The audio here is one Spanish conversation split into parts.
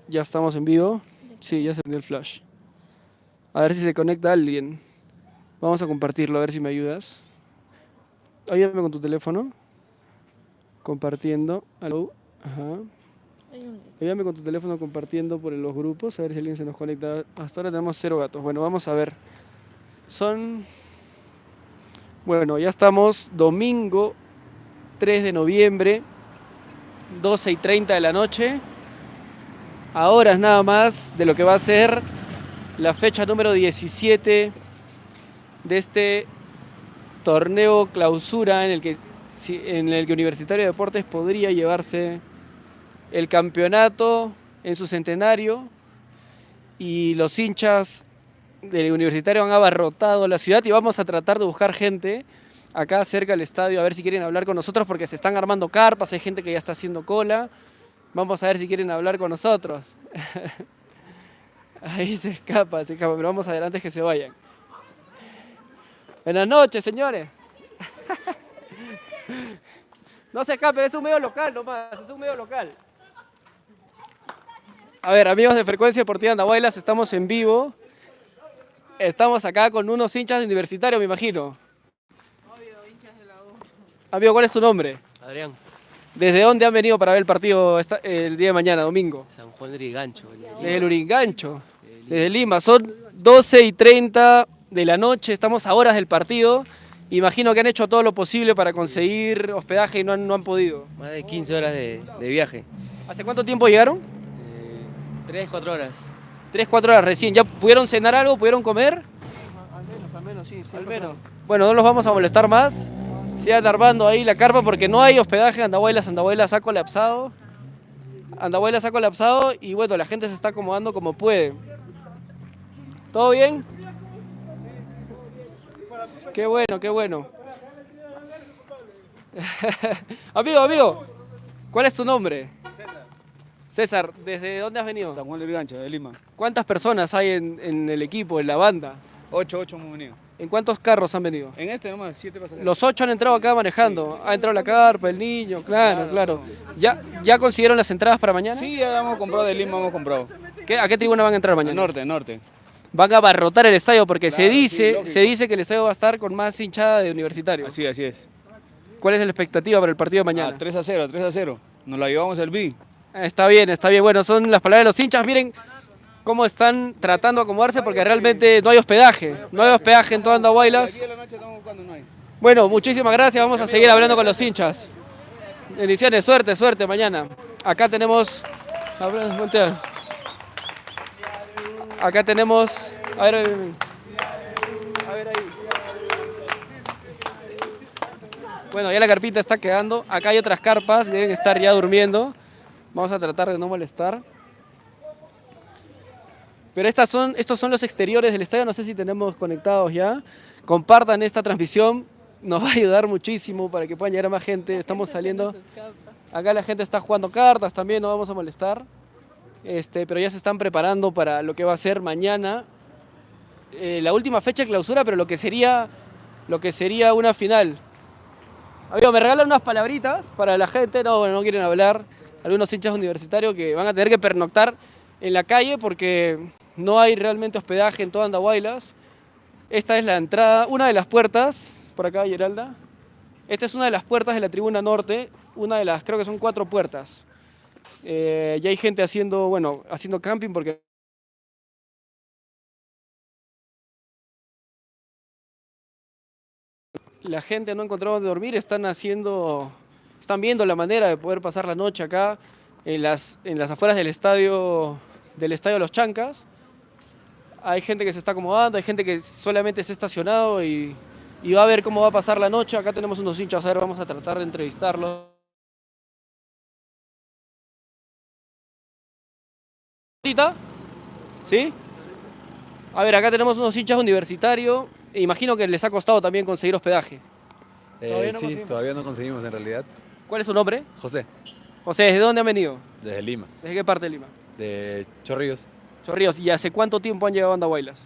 Ya estamos en vivo. Sí, ya se prendió el flash. A ver si se conecta alguien. Vamos a compartirlo, a ver si me ayudas. Ayúdame con tu teléfono. Compartiendo. Aló. Ajá. Ayúdame con tu teléfono compartiendo por los grupos, a ver si alguien se nos conecta. Hasta ahora tenemos 0 gatos. Bueno, vamos a ver. Son... Bueno, ya estamos domingo 3 de noviembre, 12:30 de la noche. A horas nada más de lo que va a ser la fecha número 17 de este torneo clausura en el que Universitario de Deportes podría llevarse el campeonato en su centenario, y los hinchas del Universitario han abarrotado la ciudad y vamos a tratar de buscar gente acá cerca del estadio a ver si quieren hablar con nosotros porque se están armando carpas, hay gente que ya está haciendo cola. Vamos a ver si quieren hablar con nosotros. Ahí se escapa, pero vamos a ver antes que se vayan. Buenas noches, señores. No se escape, es un medio local nomás, es un medio local. A ver, amigos de Frecuencia Deportiva Andahuaylas, estamos en vivo. Estamos acá con unos hinchas de Universitario, me imagino. Obvio, hinchas de la U. Amigo, ¿cuál es tu nombre? Adrián, ¿Desde dónde han venido para ver el partido el día de mañana, domingo? San Juan de Urigancho. Desde el Urigancho, desde Lima. Son 12:30 de la noche, estamos a horas del partido. Imagino que han hecho todo lo posible para conseguir hospedaje y no han podido. Más de 15 horas de viaje. ¿Hace cuánto tiempo llegaron? 3, 4 horas. 3, 4 horas recién. ¿Ya pudieron cenar algo? ¿Pudieron comer? Al menos, sí. Al menos. Bueno, no los vamos a molestar más. Sigan armando ahí la carpa porque no hay hospedaje. Andahuaylas ha colapsado. Andahuaylas ha colapsado y bueno, la gente se está acomodando como puede. ¿Todo bien? Qué bueno, qué bueno. Amigo, ¿cuál es tu nombre? César, ¿desde dónde has venido? San Juan de Urigancho, de Lima. ¿Cuántas personas hay en el equipo, en la banda? 8 hemos venido. ¿En cuántos carros han venido? En este nomás, 7 pasajeros. Los 8 han entrado acá manejando. Ha entrado la carpa, el niño, claro. ¿Ya consiguieron las entradas para mañana? Sí, ya hemos comprado de Lima, hemos comprado. ¿A qué tribuna van a entrar mañana? Norte. Van a abarrotar el estadio porque Claro, sí, se lógico. dice que el estadio va a estar con más hinchada de Universitario. Así es. ¿Cuál es la expectativa para el partido de mañana? 3-0. Nos la llevamos el B. Está bien. Bueno, son las palabras de los hinchas. Miren cómo están tratando de acomodarse porque realmente no hay hospedaje. No hay hospedaje en toda Andahuaylas. Aquí a la noche estamos buscando, no hay. Bueno, muchísimas gracias. Vamos a seguir hablando con los hinchas. Bendiciones, suerte mañana. Acá tenemos... A ver, voltea. Acá tenemos... A ver ahí. Bueno, ya la carpita está quedando. Acá hay otras carpas, deben estar ya durmiendo. Vamos a tratar de no molestar. Pero estos son los exteriores del estadio. No sé si tenemos conectados ya. Compartan esta transmisión. Nos va a ayudar muchísimo para que puedan llegar a más gente. Estamos saliendo. Acá la gente está jugando cartas también, no vamos a molestar. Pero ya se están preparando para lo que va a ser mañana. La última fecha de clausura, pero lo que sería una final. Amigo, ¿me regalan unas palabritas para la gente? No, bueno, no quieren hablar. Algunos hinchas universitarios que van a tener que pernoctar en la calle porque no hay realmente hospedaje en toda Andahuaylas. Esta es la entrada, una de las puertas, por acá, Geralda. Esta es una de las puertas de la tribuna norte, una de las, creo que son 4 puertas. Ya hay gente haciendo camping porque la gente no ha encontrado dónde dormir, están viendo la manera de poder pasar la noche acá en las afueras del estadio Los Chancas. Hay gente que se está acomodando, hay gente que solamente se ha estacionado y va a ver cómo va a pasar la noche. Acá tenemos unos hinchas, a ver, vamos a tratar de entrevistarlos. ¿Sí? A ver, acá tenemos unos hinchas universitarios. Imagino que les ha costado también conseguir hospedaje. Todavía no conseguimos en realidad. ¿Cuál es su nombre? José, José, ¿desde dónde han venido? desde Lima, ¿Desde qué parte de Lima? de Chorrillos. Chorrillos. ¿Y hace cuánto tiempo han llegado a Andahuaylas?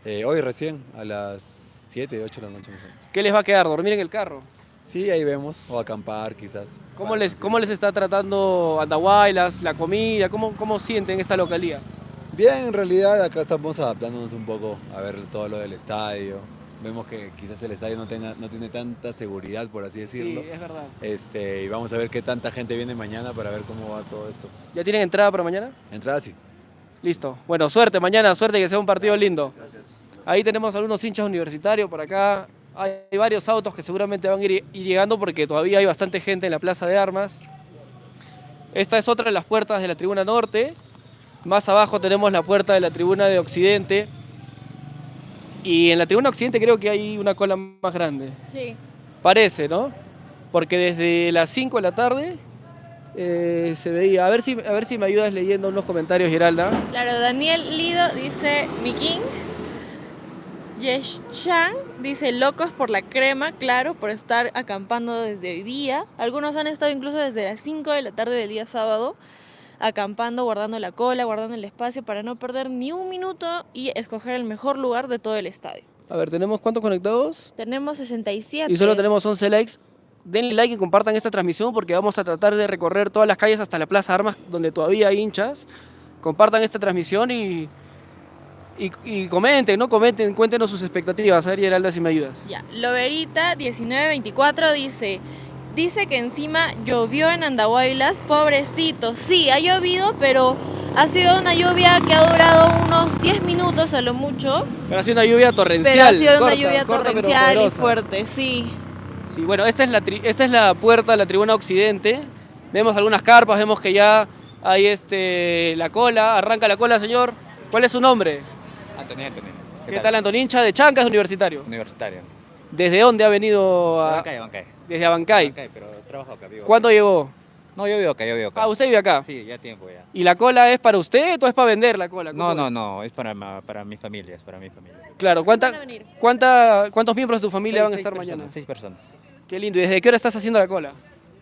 Hoy recién, a las 7, 8 de la noche más o menos. ¿Qué les va a quedar? ¿Dormir en el carro? Sí, ahí vemos, o acampar quizás. ¿Cómo les está tratando Andahuaylas, la comida? ¿Cómo sienten esta localidad? Bien, en realidad acá estamos adaptándonos un poco a ver todo lo del estadio. Vemos que quizás el estadio no tiene tanta seguridad, por así decirlo. Sí, es verdad. Y vamos a ver qué tanta gente viene mañana para ver cómo va todo esto. ¿Ya tienen entrada para mañana? Entrada sí. Listo. Bueno, suerte mañana, suerte que sea un partido lindo. Ahí tenemos algunos hinchas universitarios por acá. Hay varios autos que seguramente van a ir llegando porque todavía hay bastante gente en la Plaza de Armas. Esta es otra de las puertas de la tribuna norte. Más abajo tenemos la puerta de la tribuna de occidente. Y en la tribuna occidente creo que hay una cola más grande. Sí. Parece, ¿no? Porque desde las 5 de la tarde se veía. A ver si me ayudas leyendo unos comentarios, Giralda. Claro, Daniel Lido dice Mikin. Yeshan dice locos por la crema, claro, por estar acampando desde hoy día. Algunos han estado incluso desde las 5 de la tarde del día sábado, acampando, guardando la cola, guardando el espacio para no perder ni un minuto y escoger el mejor lugar de todo el estadio. A ver, ¿tenemos cuántos conectados? Tenemos 67. Y solo tenemos 11 likes. Denle like y compartan esta transmisión porque vamos a tratar de recorrer todas las calles hasta la Plaza Armas, donde todavía hay hinchas. Compartan esta transmisión y comenten, ¿no? Comenten, cuéntenos sus expectativas. A ver, Geralda, si me ayudas. Ya, Loberita 1924 dice que encima llovió en Andahuaylas, pobrecito. Sí, ha llovido, pero ha sido una lluvia que ha durado unos 10 minutos a lo mucho. Pero ha sido una lluvia torrencial. Pero ha sido corta, una lluvia corta, pero torrencial y poderosa. fuerte, sí. Sí, bueno, esta es la puerta de la tribuna occidente. Vemos algunas carpas, vemos que ya hay la cola. Arranca la cola, señor. ¿Cuál es su nombre? Antonio. ¿Qué tal, Antonincha? ¿De Chancas, universitario? Universitario. ¿Desde dónde ha venido? Abancay. Desde Abancay. Abancay, pero trabajo acá, vivo ¿Cuándo acá. llegó? No, yo vivo acá. Ah, ¿usted vive acá? Sí, ya tiempo ya. ¿Y la cola es para usted o es para vender la cola? ¿Cómo No, es? es para mi familia, es para mi familia. Claro, Van a venir. ¿cuántos miembros de tu familia van a estar personas, mañana? 6 personas. Qué lindo. ¿Y desde qué hora estás haciendo la cola?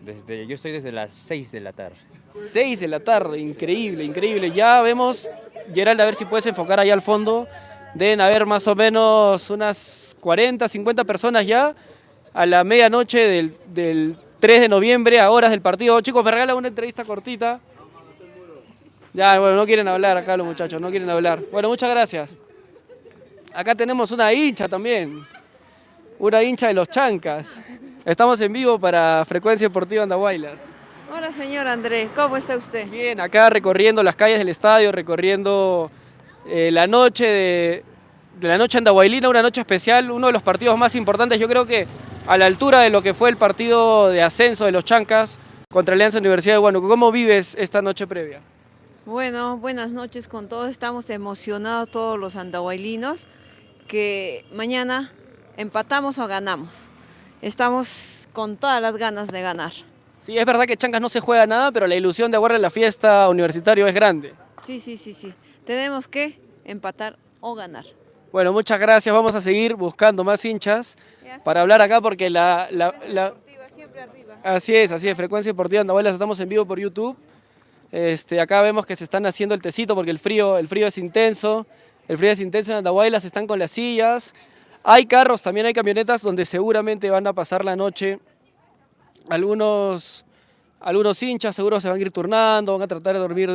Yo estoy desde las 6 de la tarde. 6 de la tarde, increíble, increíble. Ya vemos, Geralda, a ver si puedes enfocar allá al fondo. Deben haber más o menos unas 40, 50 personas ya a la medianoche del 3 de noviembre, a horas del partido. Chicos, me regalan una entrevista cortita. Ya, bueno, no quieren hablar acá los muchachos, no quieren hablar. Bueno, muchas gracias. Acá tenemos una hincha también. Una hincha de los Chancas. Estamos en vivo para Frecuencia Deportiva Andahuaylas. Hola, señor Andrés, ¿cómo está usted? Bien, acá recorriendo las calles del estadio, recorriendo la noche de la noche andahuaylina, una noche especial, uno de los partidos más importantes, yo creo que a la altura de lo que fue el partido de ascenso de los Chancas contra Alianza Universidad de Huánuco. ¿Cómo vives esta noche previa? Bueno, buenas noches con todos, estamos emocionados todos los andahuaylinos que mañana empatamos o ganamos. Estamos con todas las ganas de ganar. Sí, es verdad que Chancas no se juega nada, pero la ilusión de aguardar la fiesta universitario es grande. Sí. Tenemos que empatar o ganar. Bueno, muchas gracias. Vamos a seguir buscando más hinchas para hablar acá porque Siempre arriba. Así es, Frecuencia Deportiva Andahuaylas, estamos en vivo por YouTube. Acá vemos que se están haciendo el tecito porque el frío es intenso. El frío es intenso en Andahuaylas, están con las sillas. Hay carros, también hay camionetas donde seguramente van a pasar la noche. Algunos hinchas seguro se van a ir turnando, van a tratar de dormir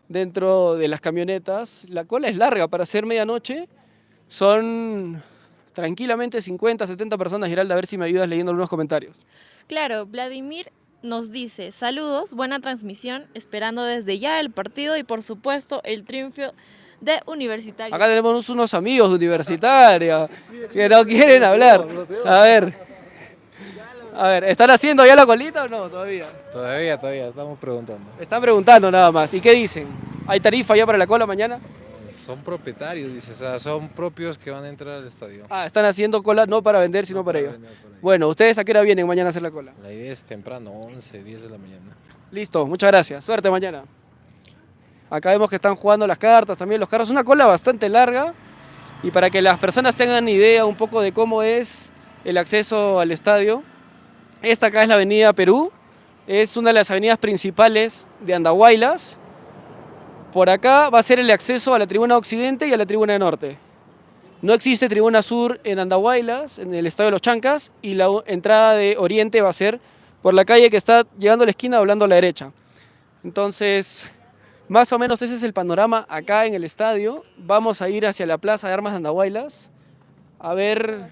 dentro de las camionetas. La cola es larga para ser medianoche. Son tranquilamente 50, 70 personas. Geralda, a ver si me ayudas leyendo algunos comentarios. Claro, Vladimir nos dice, saludos, buena transmisión, esperando desde ya el partido y por supuesto el triunfo de Universitario. Acá tenemos unos amigos de Universitaria que no quieren hablar. A ver, ¿están haciendo ya la colita o no todavía? Todavía, estamos preguntando. Están preguntando nada más. ¿Y qué dicen? ¿Hay tarifa ya para la cola mañana? Son propietarios, dice, o sea, son propios que van a entrar al estadio. Ah, están haciendo cola no para vender, sino para ellos. Bueno, ¿ustedes a qué hora vienen mañana a hacer la cola? La idea es temprano, 11, 10 de la mañana. Listo, muchas gracias. Suerte mañana. Acá vemos que están jugando las cartas, también los carros. Una cola bastante larga. Y para que las personas tengan idea un poco de cómo es el acceso al estadio, esta acá es la avenida Perú. Es una de las avenidas principales de Andahuaylas. Por acá va a ser el acceso a la tribuna occidente y a la tribuna norte. No existe tribuna sur en Andahuaylas, en el estadio de los Chancas, y la entrada de Oriente va a ser por la calle que está llegando a la esquina, doblando a la derecha. Entonces, más o menos ese es el panorama acá en el estadio. Vamos a ir hacia la Plaza de Armas de Andahuaylas a ver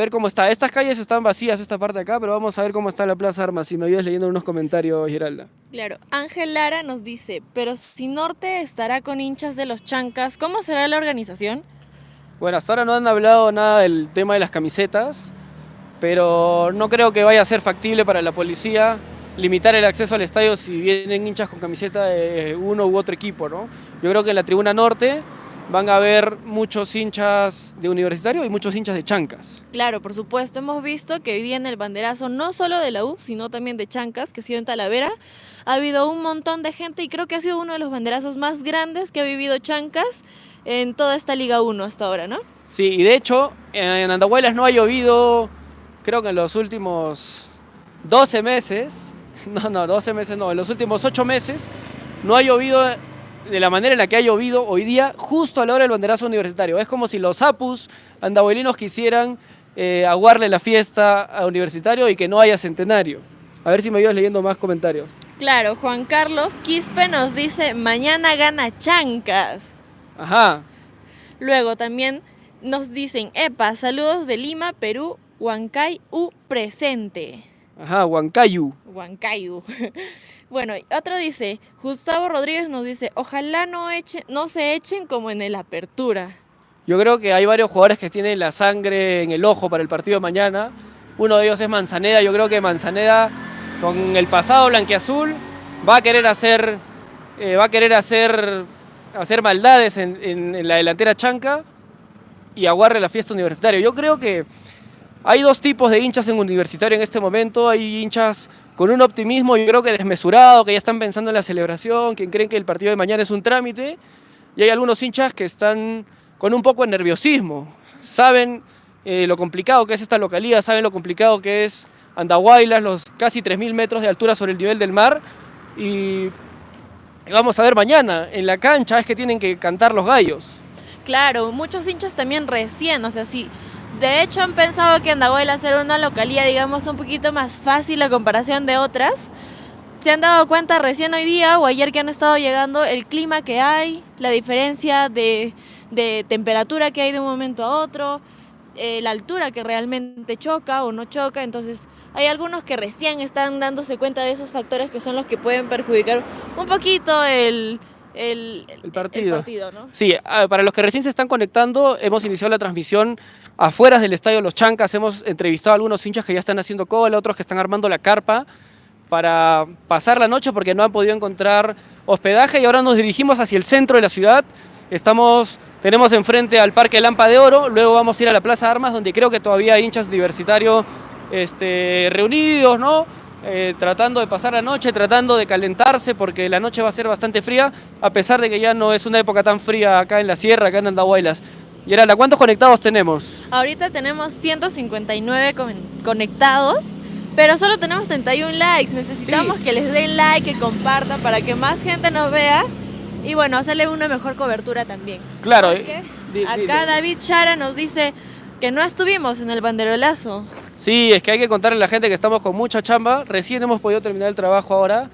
cómo está. Estas calles están vacías, esta parte de acá, pero vamos a ver cómo está la Plaza de Armas. Si me ayudas leyendo unos comentarios, Giralda. Claro, Ángel Lara nos dice, pero si Norte estará con hinchas de los Chancas, ¿cómo será la organización? Bueno, hasta ahora no han hablado nada del tema de las camisetas, pero no creo que vaya a ser factible para la policía limitar el acceso al estadio si vienen hinchas con camiseta de uno u otro equipo, ¿no? Yo creo que en la tribuna norte van a haber muchos hinchas de Universitario y muchos hinchas de Chancas. Claro, por supuesto, hemos visto que hoy día en el banderazo, no solo de la U, sino también de Chancas, que ha sido en Talavera, ha habido un montón de gente y creo que ha sido uno de los banderazos más grandes que ha vivido Chancas en toda esta Liga 1 hasta ahora, ¿no? Sí, y de hecho, en Andahuaylas no ha llovido, creo que en los últimos 12 meses, en los últimos 8 meses, no ha llovido de la manera en la que ha llovido hoy día, justo a la hora del banderazo universitario. Es como si los apus andahuaylinos quisieran aguarle la fiesta a Universitario y que no haya centenario. A ver si me ayudas leyendo más comentarios. Claro, Juan Carlos Quispe nos dice, mañana gana Chancas. Ajá. Luego también nos dicen, epa, saludos de Lima, Perú, Huancay U presente. Ajá, Huancayu. Huancayu. Bueno, otro dice, Gustavo Rodríguez nos dice, ojalá no se echen como en el Apertura. Yo creo que hay varios jugadores que tienen la sangre en el ojo para el partido de mañana. Uno de ellos es Manzaneda. Yo creo que Manzaneda, con el pasado blanquiazul, va a querer hacer maldades en la delantera chanca y aguarle la fiesta Universitaria. Yo creo que hay dos tipos de hinchas en Universitario en este momento. Hay hinchas con un optimismo, yo creo que desmesurado, que ya están pensando en la celebración, que creen que el partido de mañana es un trámite. Y hay algunos hinchas que están con un poco de nerviosismo. Saben lo complicado que es esta localidad, saben lo complicado que es Andahuaylas, los casi 3.000 metros de altura sobre el nivel del mar. Y vamos a ver mañana, en la cancha es que tienen que cantar los gallos. Claro, muchos hinchas también recién, o sea, sí. De hecho, han pensado que Andahuaylas era una localidad, digamos, un poquito más fácil a comparación de otras. Se han dado cuenta recién hoy día o ayer que han estado llegando el clima que hay, la diferencia de temperatura que hay de un momento a otro, la altura que realmente choca o no choca. Entonces, hay algunos que recién están dándose cuenta de esos factores que son los que pueden perjudicar un poquito el partido, ¿no? Sí, para los que recién se están conectando, hemos iniciado la transmisión afuera del estadio Los Chancas. Hemos entrevistado a algunos hinchas que ya están haciendo cola, otros que están armando la carpa para pasar la noche porque no han podido encontrar hospedaje, y ahora nos dirigimos hacia el centro de la ciudad. Tenemos enfrente al Parque Lampa de Oro, luego vamos a ir a la Plaza de Armas, donde creo que todavía hay hinchas universitarios reunidos, ¿no? Tratando de pasar la noche, tratando de calentarse, porque la noche va a ser bastante fría, a pesar de que ya no es una época tan fría acá en la sierra, acá en Andahuaylas. Y ahora, ¿cuántos conectados tenemos? Ahorita tenemos 159 conectados, pero solo tenemos 31 likes. Necesitamos que les den like, que compartan para que más gente nos vea y bueno, hacerle una mejor cobertura también. Claro. Acá David Chara nos dice que no estuvimos en el banderolazo. Sí, es que hay que contarle a la gente que estamos con mucha chamba. Recién hemos podido terminar el trabajo ahora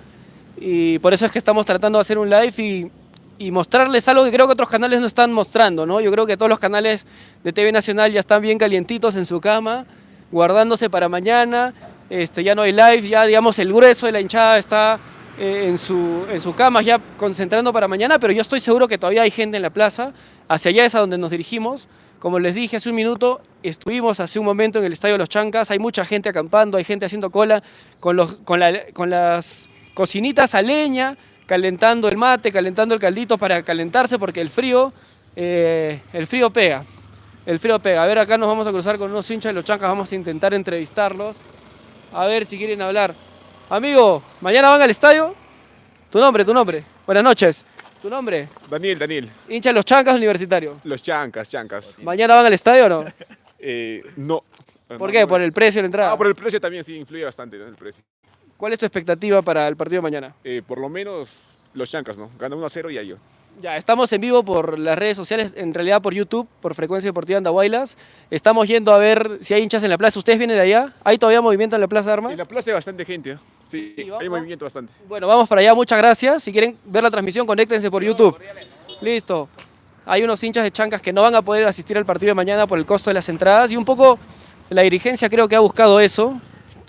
y por eso es que estamos tratando de hacer un live y mostrarles algo que creo que otros canales no están mostrando, ¿no? Yo creo que todos los canales de TV Nacional ya están bien calientitos en su cama, guardándose para mañana. Ya no hay live, ya digamos el grueso de la hinchada está en su cama ya concentrando para mañana, pero yo estoy seguro que todavía hay gente en la plaza. Hacia allá es a donde nos dirigimos. Como les dije hace un minuto, estuvimos hace un momento en el Estadio Los Chancas, hay mucha gente acampando, hay gente haciendo cola con las cocinitas a leña, calentando el mate, calentando el caldito para calentarse, porque el frío pega. El frío pega. A ver, acá nos vamos a cruzar con unos hinchas de Los Chancas, vamos a intentar entrevistarlos, a ver si quieren hablar. Amigo, ¿mañana van al estadio? ¿Tu nombre? Buenas noches. ¿Tu nombre? Daniel. ¿Hincha de Los Chancas Universitario? Los Chancas. ¿Mañana van al estadio o no? No. ¿Por qué? ¿Por el precio de la entrada? Por el precio también, sí, influye bastante, ¿no? El precio. ¿Cuál es tu expectativa para el partido de mañana? Por lo menos los Chancas, ¿no? Gana 1-0 y ahí yo. Ya, estamos en vivo por las redes sociales, en realidad por YouTube, por Frecuencia Deportiva Andahuaylas. Estamos yendo a ver si hay hinchas en la plaza. ¿Ustedes vienen de allá? ¿Hay todavía movimiento en la Plaza de Armas? En la plaza hay bastante gente, ¿eh? Sí, Sí, hay movimiento bastante. Bueno, vamos para allá, muchas gracias. Si quieren ver la transmisión, conéctense por YouTube. Listo. Hay unos hinchas de Chancas que no van a poder asistir al partido de mañana por el costo de las entradas y un poco la dirigencia creo que ha buscado eso,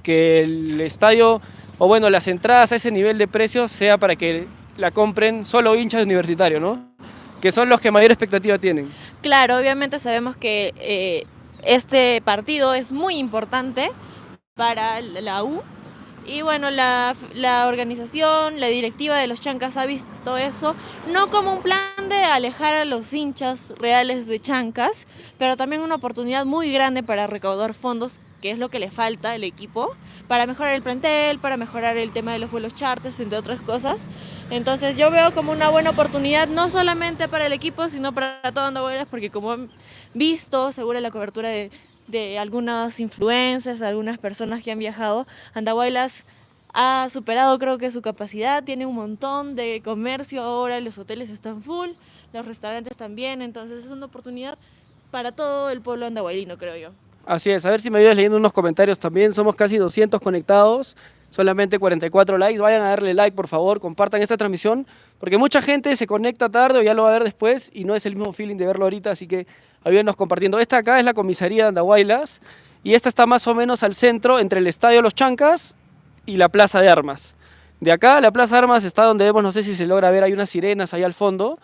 que el estadio, o bueno, las entradas a ese nivel de precios sea para que la compren solo hinchas universitarios, ¿no? Que son los que mayor expectativa tienen. Claro, obviamente sabemos que este partido es muy importante para la U. Y bueno, la organización, la directiva de los Chancas ha visto eso, no como un plan de alejar a los hinchas reales de Chancas, pero también una oportunidad muy grande para recaudar fondos, que es lo que le falta al equipo, para mejorar el plantel, para mejorar el tema de los vuelos charters, entre otras cosas. Entonces yo veo como una buena oportunidad, no solamente para el equipo, sino para todo Andahuaylas, porque como han visto, seguro la cobertura de algunos influencers, algunas personas que han viajado, Andahuaylas ha superado creo que su capacidad, tiene un montón de comercio ahora, los hoteles están full, los restaurantes también, entonces es una oportunidad para todo el pueblo andahuaylino, creo yo. Así es, a ver si me ayudas leyendo unos comentarios también. Somos casi 200 conectados, solamente 44 likes. Vayan a darle like, por favor, compartan esta transmisión, porque mucha gente se conecta tarde o ya lo va a ver después y no es el mismo feeling de verlo ahorita, así que ayúdenos compartiendo. Esta acá es la comisaría de Andahuaylas y esta está más o menos al centro, entre el Estadio Los Chancas y la Plaza de Armas. De acá, la Plaza de Armas está donde vemos, no sé si se logra ver, hay unas sirenas ahí al fondo.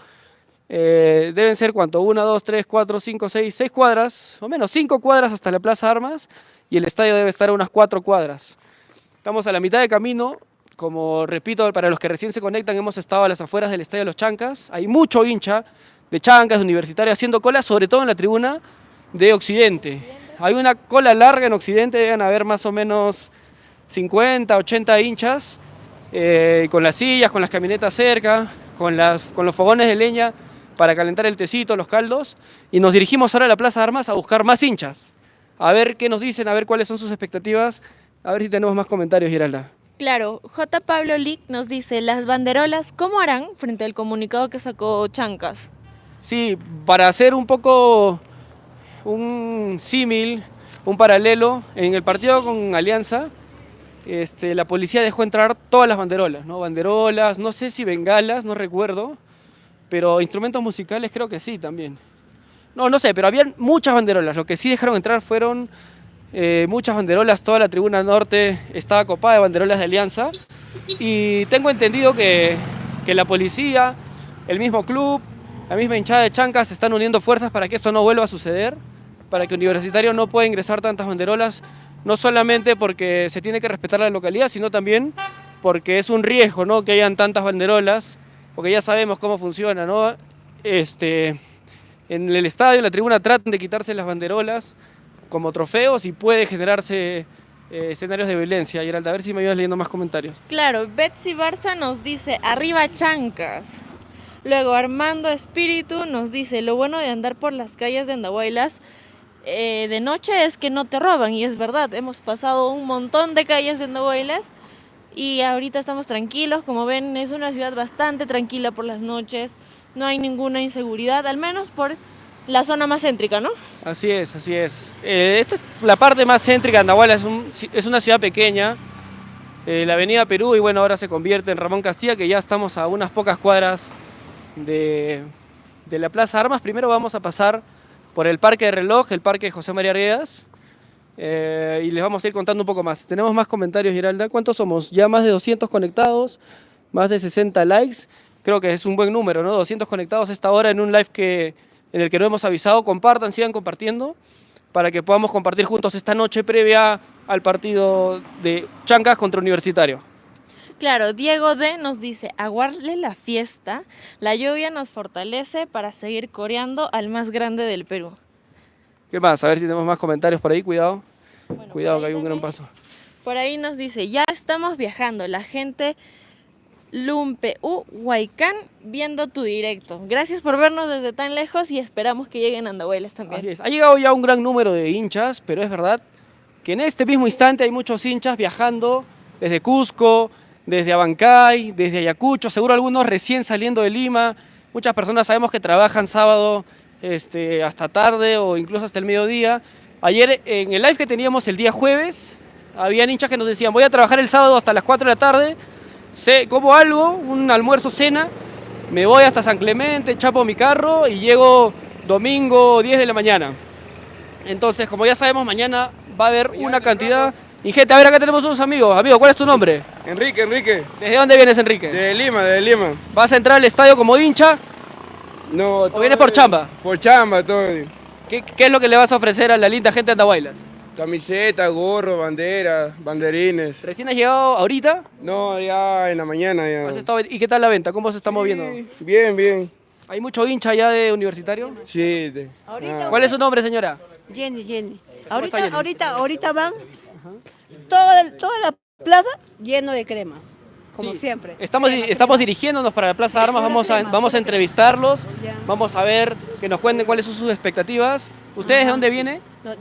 Deben ser, ¿cuánto? 1, 2, 3, 4, 5, 6 cuadras, o menos 5 cuadras hasta la Plaza de Armas, y el estadio debe estar a unas 4 cuadras. Estamos a la mitad de camino, como repito, para los que recién se conectan, hemos estado a las afueras del Estadio Los Chancas. Hay mucho hincha de Chancas, de Universitario, haciendo cola, sobre todo en la tribuna de Occidente. Hay una cola larga en Occidente, deben haber más o menos 50, 80 hinchas, con las sillas, con las camionetas cerca, con los fogones de leña, para calentar el tecito, los caldos, y nos dirigimos ahora a la Plaza de Armas a buscar más hinchas, a ver qué nos dicen, a ver cuáles son sus expectativas, a ver si tenemos más comentarios, Giralda. Claro, J. Pablo Lick nos dice, las banderolas, ¿cómo harán frente al comunicado que sacó Chancas? Sí, para hacer un poco un símil, un paralelo, en el partido con Alianza, la policía dejó entrar todas las banderolas, ¿no? Banderolas, no sé si bengalas, no recuerdo, pero instrumentos musicales creo que sí también. No sé, pero habían muchas banderolas. Lo que sí dejaron entrar fueron muchas banderolas. Toda la tribuna norte estaba copada de banderolas de Alianza. Y tengo entendido que la policía, el mismo club, la misma hinchada de Chancas están uniendo fuerzas para que esto no vuelva a suceder, para que Universitario no pueda ingresar tantas banderolas, no solamente porque se tiene que respetar la localidad, sino también porque es un riesgo, ¿no?, que hayan tantas banderolas, porque ya sabemos cómo funciona, ¿no? En el estadio, en la tribuna, tratan de quitarse las banderolas como trofeos y puede generarse escenarios de violencia. Giralda, a ver si me ayudas leyendo más comentarios. Claro, Betsy Barça nos dice, arriba Chancas. Luego Armando Espíritu nos dice, lo bueno de andar por las calles de Andahuaylas de noche es que no te roban, y es verdad, hemos pasado un montón de calles de Andahuaylas y ahorita estamos tranquilos, como ven es una ciudad bastante tranquila por las noches, no hay ninguna inseguridad, al menos por la zona más céntrica, ¿no? Así es, así es. Esta es la parte más céntrica de Andahuaylas, es una ciudad pequeña, la avenida Perú, y bueno, ahora se convierte en Ramón Castilla, que ya estamos a unas pocas cuadras de la Plaza de Armas. Primero vamos a pasar por el Parque de Reloj, el Parque José María Arguedas, y les vamos a ir contando un poco más. Tenemos más comentarios, Giralda. ¿Cuántos somos? Ya más de 200 conectados, más de 60 likes. Creo que es un buen número, ¿no? 200 conectados a esta hora en un live en el que no hemos avisado. Compartan, sigan compartiendo, para que podamos compartir juntos esta noche previa al partido de Chancas contra Universitario. Claro, Diego D. nos dice, aguarle la fiesta, la lluvia nos fortalece para seguir coreando al más grande del Perú. ¿Qué más? A ver si tenemos más comentarios por ahí, cuidado. Bueno, Cuidado que hay un gran paso. Por ahí nos dice, ya estamos viajando, la gente Lumpe Huaycán viendo tu directo. Gracias por vernos desde tan lejos y esperamos que lleguen a Andahuaylas también. Así es. Ha llegado ya un gran número de hinchas, pero es verdad que en este mismo instante hay muchos hinchas viajando desde Cusco, desde Abancay, desde Ayacucho, seguro algunos recién saliendo de Lima, Muchas personas sabemos que trabajan sábado hasta tarde o incluso hasta el mediodía. Ayer en el live que teníamos el día jueves, habían hinchas que nos decían, voy a trabajar el sábado hasta las 4 de la tarde, como algo, un almuerzo, cena, me voy hasta San Clemente, chapo mi carro y llego domingo 10 de la mañana. Entonces, como ya sabemos, mañana va a haber una cantidad ingente. A ver, acá tenemos unos amigos. Amigo, ¿cuál es tu nombre? Enrique. ¿Desde dónde vienes, Enrique? De Lima. ¿Vas a entrar al estadio como hincha No, o vienes por chamba? Por chamba, todo. ¿Qué es lo que le vas a ofrecer a la linda gente de Andahuaylas? Camiseta, gorro, bandera, banderines. ¿Recién has llegado ahorita? No, ya en la mañana ya. ¿Y qué tal la venta? ¿Cómo se está moviendo? Bien. ¿Hay mucho hincha ya de Universitario? Sí. ¿Cuál es su nombre, señora? Jenny. está Jenny? Ahorita van toda la plaza lleno de cremas, como Sí. siempre. Estamos dirigiéndonos para la Plaza Armas, vamos a entrevistarlos, vamos a ver que nos cuenten cuáles son sus expectativas. ¿Ustedes de dónde vienen? No,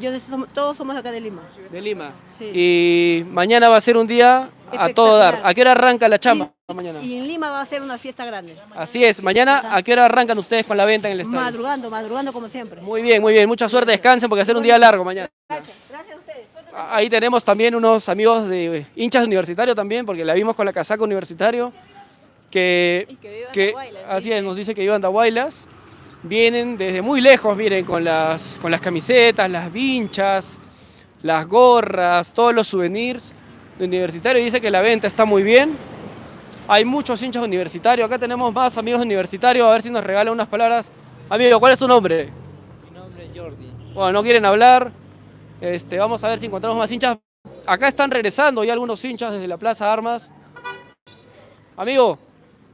todos somos acá de Lima. De Lima. Sí. Y mañana va a ser un día a todo dar. ¿A qué hora arranca la chamba mañana? Y en Lima va a ser una fiesta grande. Así es, mañana ¿a qué hora arrancan ustedes con la venta en el estadio? Madrugando como siempre. Muy bien, mucha suerte, descansen porque va a ser un día largo mañana. Gracias a ustedes. Ahí tenemos también unos amigos de hinchas universitarios también, porque la vimos con la casaca Universitario, que así es, nos dice que vivan Andahuaylas. Vienen desde muy lejos, miren, con las camisetas, las vinchas, las gorras, todos los souvenirs de Universitario. Dice que la venta está muy bien. Hay muchos hinchas universitarios. Acá tenemos más amigos universitarios, a ver si nos regalan unas palabras. Amigo, ¿cuál es tu nombre? Mi nombre es Jordi. Bueno, no quieren hablar. Vamos a ver si encontramos más hinchas. Acá están regresando ya algunos hinchas desde la Plaza Armas. Amigo,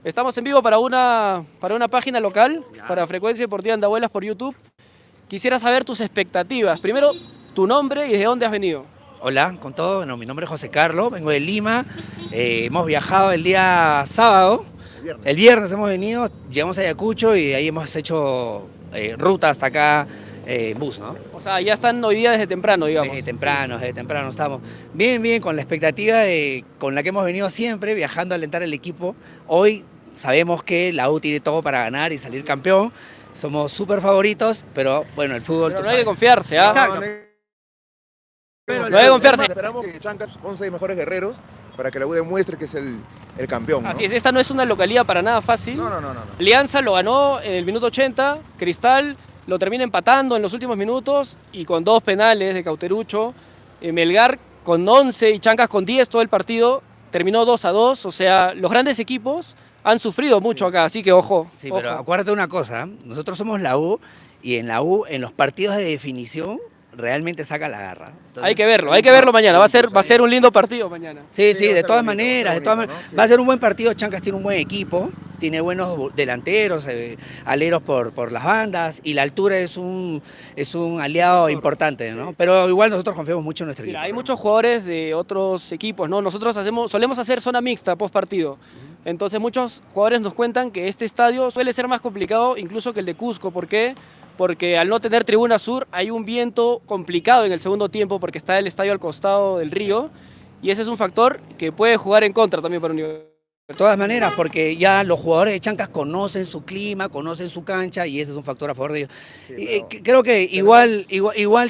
estamos en vivo para una página local, para Frecuencia Deportiva Andahuaylas por YouTube. Quisiera saber tus expectativas. Primero, tu nombre y desde dónde has venido. Hola, con todo. Bueno, mi nombre es José Carlos, vengo de Lima. Hemos viajado el día sábado. El viernes hemos venido, llegamos a Ayacucho y de ahí hemos hecho ruta hasta acá en bus, ¿no? O sea, ya están hoy día desde temprano, digamos. Desde temprano estamos. Bien, con la expectativa con la que hemos venido siempre, viajando a alentar el equipo. Hoy sabemos que la U tiene todo para ganar y salir campeón. Somos súper favoritos, pero bueno, el fútbol... Pero no hay que confiarse, ¿ah? Exacto. No hay que confiarse. Esperamos que Chancas 11 mejores guerreros para que la U demuestre que es el campeón, ¿no? Así es, esta no es una localidad para nada fácil. No. Alianza lo ganó en el minuto 80, Cristal lo termina empatando en los últimos minutos y con 2 penales de Cauterucho. Melgar con 11 y Chancas con 10 todo el partido, terminó 2-2, o sea, los grandes equipos han sufrido mucho acá, así que ojo. Sí, ojo. pero acuérdate una cosa, nosotros somos la U y en la U, en los partidos de definición, realmente saca la garra. Entonces, hay que verlo mañana, va a ser un lindo partido mañana. Sí, de todas maneras, va a ser un buen partido. Chancas tiene un buen equipo, tiene buenos delanteros, aleros por las bandas y la altura es un aliado importante, ¿no? Pero igual nosotros confiamos mucho en nuestro equipo. Mira, hay muchos jugadores de otros equipos, ¿no? Nosotros solemos hacer zona mixta post partido. Entonces muchos jugadores nos cuentan que este estadio suele ser más complicado incluso que el de Cusco. ¿Por qué? Porque al no tener tribuna sur hay un viento complicado en el segundo tiempo porque está el estadio al costado del río y ese es un factor que puede jugar en contra también para Universitario. De todas maneras, porque ya los jugadores de Chancas conocen su clima, conocen su cancha y ese es un factor a favor de ellos. Creo que igual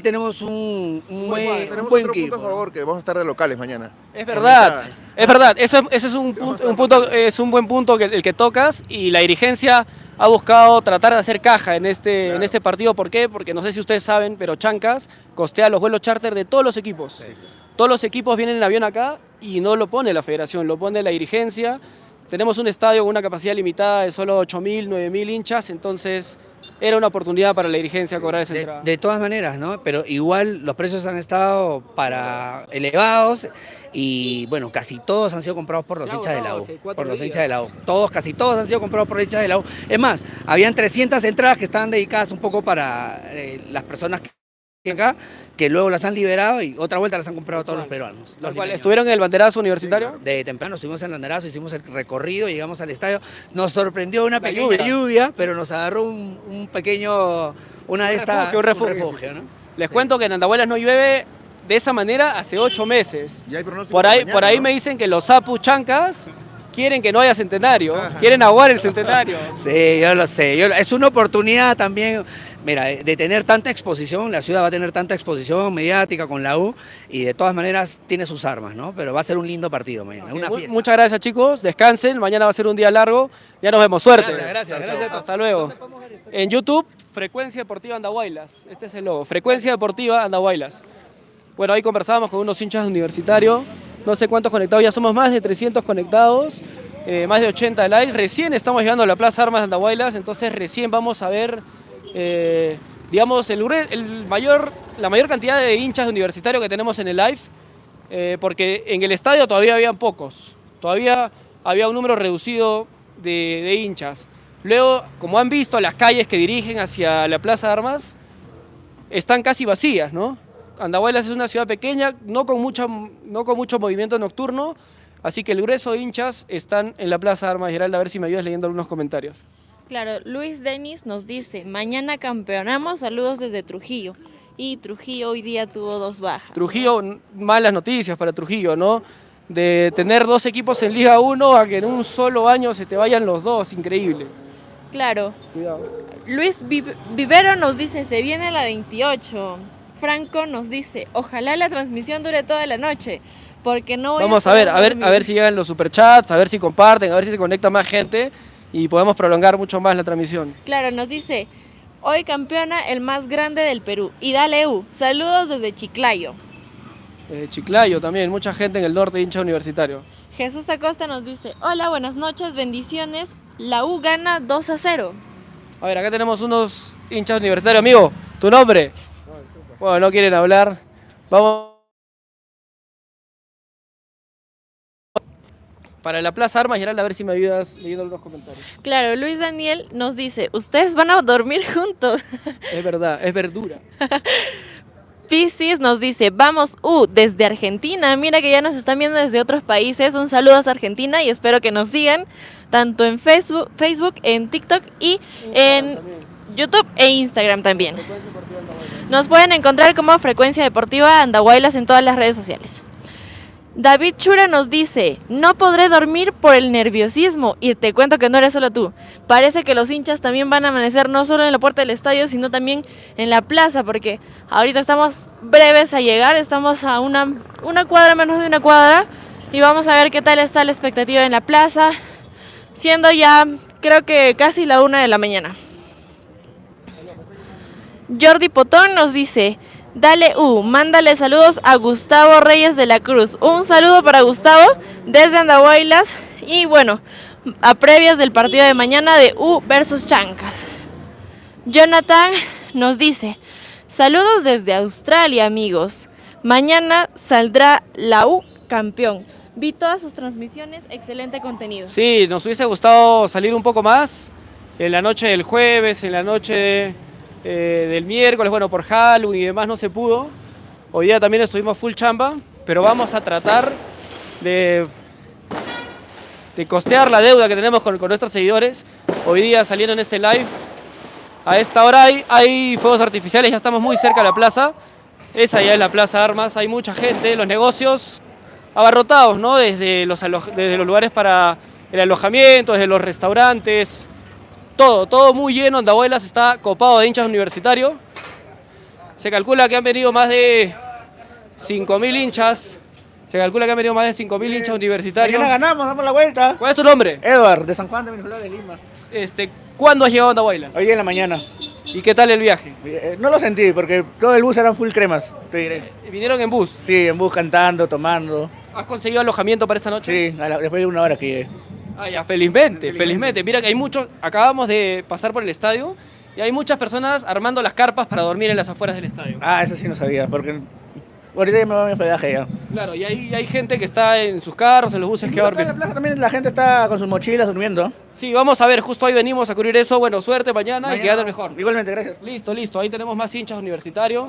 tenemos un buen equipo. Punto a favor, que vamos a estar de locales mañana. Es verdad. Ese es un buen punto el que tocas y la dirigencia ha buscado tratar de hacer caja en este partido. ¿Por qué? Porque no sé si ustedes saben, pero Chancas costea los vuelos charter de todos los equipos. Sí. Todos los equipos vienen en avión acá y no lo pone la federación, lo pone la dirigencia. Tenemos un estadio con una capacidad limitada de solo 8.000, 9.000 hinchas, entonces era una oportunidad para la dirigencia cobrar esa entrada. De todas maneras, ¿no? Pero igual los precios han estado elevados y bueno, casi todos han sido comprados por los hinchas de la U. Casi todos han sido comprados por los hinchas de la U. Es más, habían 300 entradas que estaban dedicadas un poco para las personas que acá, que luego las han liberado y otra vuelta las han comprado todos los peruanos. ¿Estuvieron en el banderazo universitario? De temprano estuvimos en el banderazo, hicimos el recorrido, llegamos al estadio, nos sorprendió una pequeña lluvia, pero nos agarró un refugio, ¿no? Les cuento que en Andahuaylas no llueve de esa manera hace 8 meses. ¿Y hay pronóstico por ahí mañana, me dicen que los Apu Chancas quieren que no haya centenario, quieren aguar el centenario. Sí, yo lo sé. Es una oportunidad también, mira, de tener tanta exposición. La ciudad va a tener tanta exposición mediática con la U y de todas maneras tiene sus armas, ¿no? Pero va a ser un lindo partido mañana, una fiesta. Muchas gracias, chicos. Descansen. Mañana va a ser un día largo. Ya nos vemos. Suerte. Gracias a todos. Hasta luego. En YouTube, Frecuencia Deportiva Andahuaylas. Este es el logo. Frecuencia Deportiva Andahuaylas. Bueno, ahí conversábamos con unos hinchas universitarios. No sé cuántos conectados, ya somos más de 300 conectados, más de 80 likes. Recién estamos llegando a la Plaza Armas de Andahuaylas, entonces recién vamos a ver, digamos, la mayor cantidad de hinchas universitarios que tenemos en el live, porque en el estadio todavía habían pocos, todavía había un número reducido de hinchas. Luego, como han visto, las calles que dirigen hacia la Plaza Armas están casi vacías, ¿no? Andahuaylas es una ciudad pequeña, no con mucho movimiento nocturno, así que el grueso de hinchas están en la Plaza Armas. Geralda, a ver si me ayudas leyendo algunos comentarios. Claro, Luis Denis nos dice, mañana campeonamos, saludos desde Trujillo. Y Trujillo hoy día tuvo 2 bajas. Trujillo, malas noticias para Trujillo, ¿no? De tener 2 equipos en Liga 1 a que en un solo año se te vayan los 2, increíble. Claro. Cuidado. Luis Vivero nos dice, se viene la 28. Franco nos dice, ojalá la transmisión dure toda la noche, porque no voy Vamos a ver si llegan los superchats, a ver si comparten, a ver si se conecta más gente y podemos prolongar mucho más la transmisión. Claro, nos dice, hoy campeona el más grande del Perú, y dale U, saludos desde Chiclayo. Chiclayo también, mucha gente en el norte, hincha universitario. Jesús Acosta nos dice, hola, buenas noches, bendiciones, la U gana 2-0. A ver, acá tenemos unos hinchas universitarios. Amigo, ¿tu nombre? Bueno, no quieren hablar. Vamos. Para la Plaza Armas, Geralda, a ver si me ayudas leyendo algunos comentarios. Claro, Luis Daniel nos dice, ustedes van a dormir juntos. Es verdad, es verdura. Piscis nos dice, vamos desde Argentina, mira que ya nos están viendo desde otros países, un saludo a Argentina y espero que nos sigan tanto en Facebook, en TikTok y en YouTube e Instagram también. Nos pueden encontrar como Frecuencia Deportiva Andahuaylas en todas las redes sociales. David Chura nos dice, no podré dormir por el nerviosismo, y te cuento que no eres solo tú. Parece que los hinchas también van a amanecer no solo en la puerta del estadio, sino también en la plaza, porque ahorita estamos breves a llegar, estamos a una cuadra, menos de una cuadra, y vamos a ver qué tal está la expectativa en la plaza, siendo ya creo que casi la 1 de la mañana. Jordi Potón nos dice, dale mándale saludos a Gustavo Reyes de la Cruz. Un saludo para Gustavo desde Andahuaylas y bueno, a previas del partido de mañana de U versus Chancas. Jonathan nos dice, saludos desde Australia, amigos. Mañana saldrá la U campeón. Vi todas sus transmisiones, excelente contenido. Sí, nos hubiese gustado salir un poco más en la noche del jueves, en la noche del miércoles, bueno, por Halloween y demás no se pudo. Hoy día también estuvimos full chamba, pero vamos a tratar de costear la deuda que tenemos con nuestros seguidores. Hoy día saliendo en este live, a esta hora hay fuegos artificiales, ya estamos muy cerca de la plaza. Esa ya es la Plaza Armas, hay mucha gente, los negocios abarrotados, ¿no? Desde los lugares para el alojamiento, desde los restaurantes. Todo muy lleno. Andahuaylas está copado de hinchas universitarios. Se calcula que han venido más de 5.000 hinchas. Universitarios. Mañana ganamos, damos la vuelta. ¿Cuál es tu nombre? Edward, de San Juan de Miraflores, de Lima. ¿Cuándo has llegado a Andahuaylas? Hoy día en la mañana. ¿Y qué tal el viaje? No lo sentí porque todo el bus eran full cremas, te diré. ¿Vinieron en bus? Sí, en bus cantando, tomando. ¿Has conseguido alojamiento para esta noche? Sí, después de 1 hora que llegué. Ah, ya, felizmente. Mira que hay muchos, acabamos de pasar por el estadio y hay muchas personas armando las carpas para dormir en las afueras del estadio. Ah, eso sí no sabía, porque ahorita ya me voy a mi hospedaje ya. Claro, y hay gente que está en sus carros, en los buses que va a dormir. En la plaza también la gente está con sus mochilas durmiendo. Sí, vamos a ver, justo hoy venimos a cubrir eso. Bueno, suerte mañana y quédate mejor. Igualmente, gracias. Listo, ahí tenemos más hinchas universitarios.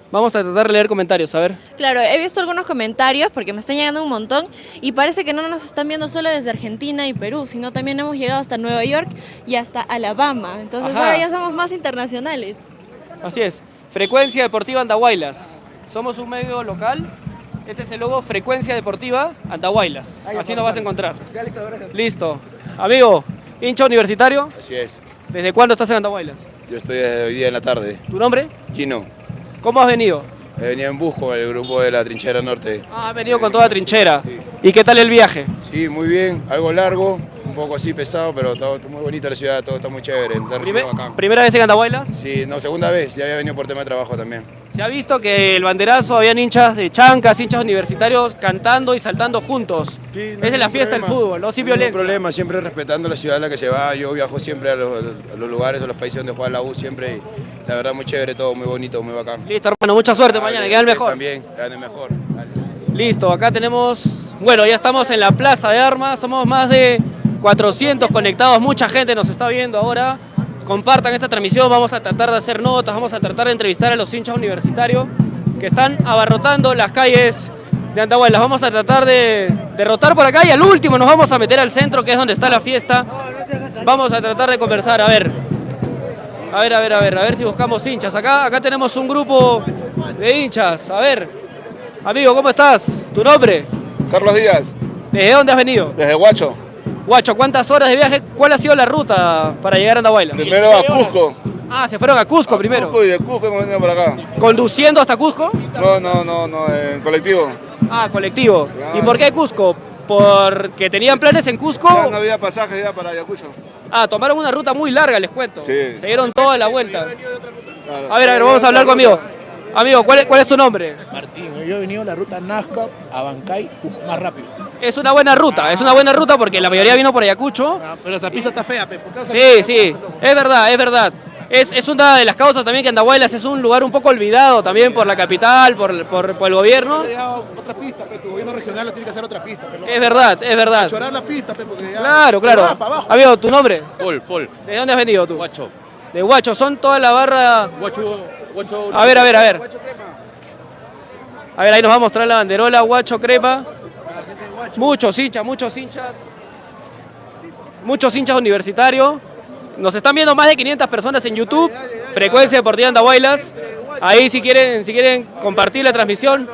Vamos a tratar de leer comentarios, a ver. Claro, he visto algunos comentarios porque me están llegando un montón y parece que no nos están viendo solo desde Argentina y Perú, sino también hemos llegado hasta Nueva York y hasta Alabama. Entonces ahora ya somos más internacionales. Así es. Frecuencia Deportiva Andahuaylas. Somos un medio local Este es el logo Frecuencia Deportiva Andahuaylas. Así nos vas a encontrar. Ya listo, gracias. Listo. Amigo, hincha universitario, Así es. ¿desde cuándo estás en Andahuaylas? Yo estoy desde hoy día en la tarde. ¿Tu nombre? Gino. ¿Cómo has venido? He venido en bus con el grupo de la Trinchera Norte. Ah, has venido con toda trinchera. ¿Y qué tal el viaje? Sí, muy bien. Algo largo, un poco así pesado, pero todo muy bonita la ciudad, todo está muy chévere. Está recibido bacán. ¿Primera vez en Andahuaylas? Sí, no, segunda vez. Ya había venido por tema de trabajo también. Se ha visto que el banderazo habían hinchas de chancas, hinchas universitarios cantando y saltando juntos. Sí, Esa es la fiesta del fútbol, ¿no? Sin No hay violencia. problema, siempre respetando la ciudad a la que se va. Yo viajo siempre a los lugares, a los países donde juega la U siempre. Y la verdad muy chévere todo, muy bonito, muy bacán. Listo, hermano, mucha suerte mañana, que gane el mejor. También, gane mejor. Dale. Listo, acá tenemos, bueno, ya estamos en la Plaza de Armas, somos más de 400 conectados, mucha gente nos está viendo ahora. Compartan esta transmisión, vamos a tratar de hacer notas, vamos a tratar de entrevistar a los hinchas universitarios que están abarrotando las calles de Andahuaylas. Vamos a tratar de derrotar por acá y al último nos vamos a meter al centro, que es donde está la fiesta. Vamos a tratar de conversar, a ver si buscamos hinchas. Acá tenemos un grupo de hinchas, a ver. Amigo, ¿cómo estás? ¿Tu nombre? Carlos Díaz, ¿Desde dónde has venido? desde Huacho. Guacho, ¿cuántas horas de viaje? ¿Cuál ha sido la ruta para llegar a Andahuaylas? Primero a Cusco. Ah, se fueron a Cusco primero. Cusco y de Cusco hemos venido para acá. ¿Conduciendo hasta Cusco? No, en colectivo. Ah, colectivo. ¿Y por qué Cusco? ¿Porque tenían planes en Cusco? Ya no había pasaje ya para Ayacucho. Ah, tomaron una ruta muy larga, les cuento. Sí. Se dieron toda la vuelta. Claro. A ver, vamos a hablar conmigo. Amigo, ¿cuál es tu nombre? Martín, yo he venido la ruta Nazca a Bancay más rápido. Es una buena ruta porque la mayoría vino por Ayacucho. Pero esta pista está fea, Pepe. Sí, es verdad. Es una de las causas también que Andahuaylas es un lugar un poco olvidado también por la capital, por el gobierno. Otra pista, Pepe. Tu gobierno regional tiene que hacer otra pista. Es verdad. Chorar la pista, Pepe, porque ya... Claro. Va para abajo. Amigo, ¿tu nombre? Paul. ¿De dónde has venido tú? Guacho. De Huacho, son toda la barra... Guacho. A ver. A ver, ahí nos va a mostrar la banderola, Guacho Crepa. Muchos hinchas universitarios. Nos están viendo más de 500 personas en YouTube, Frecuencia Deportiva Andahuaylas. Ahí si quieren compartir la transmisión.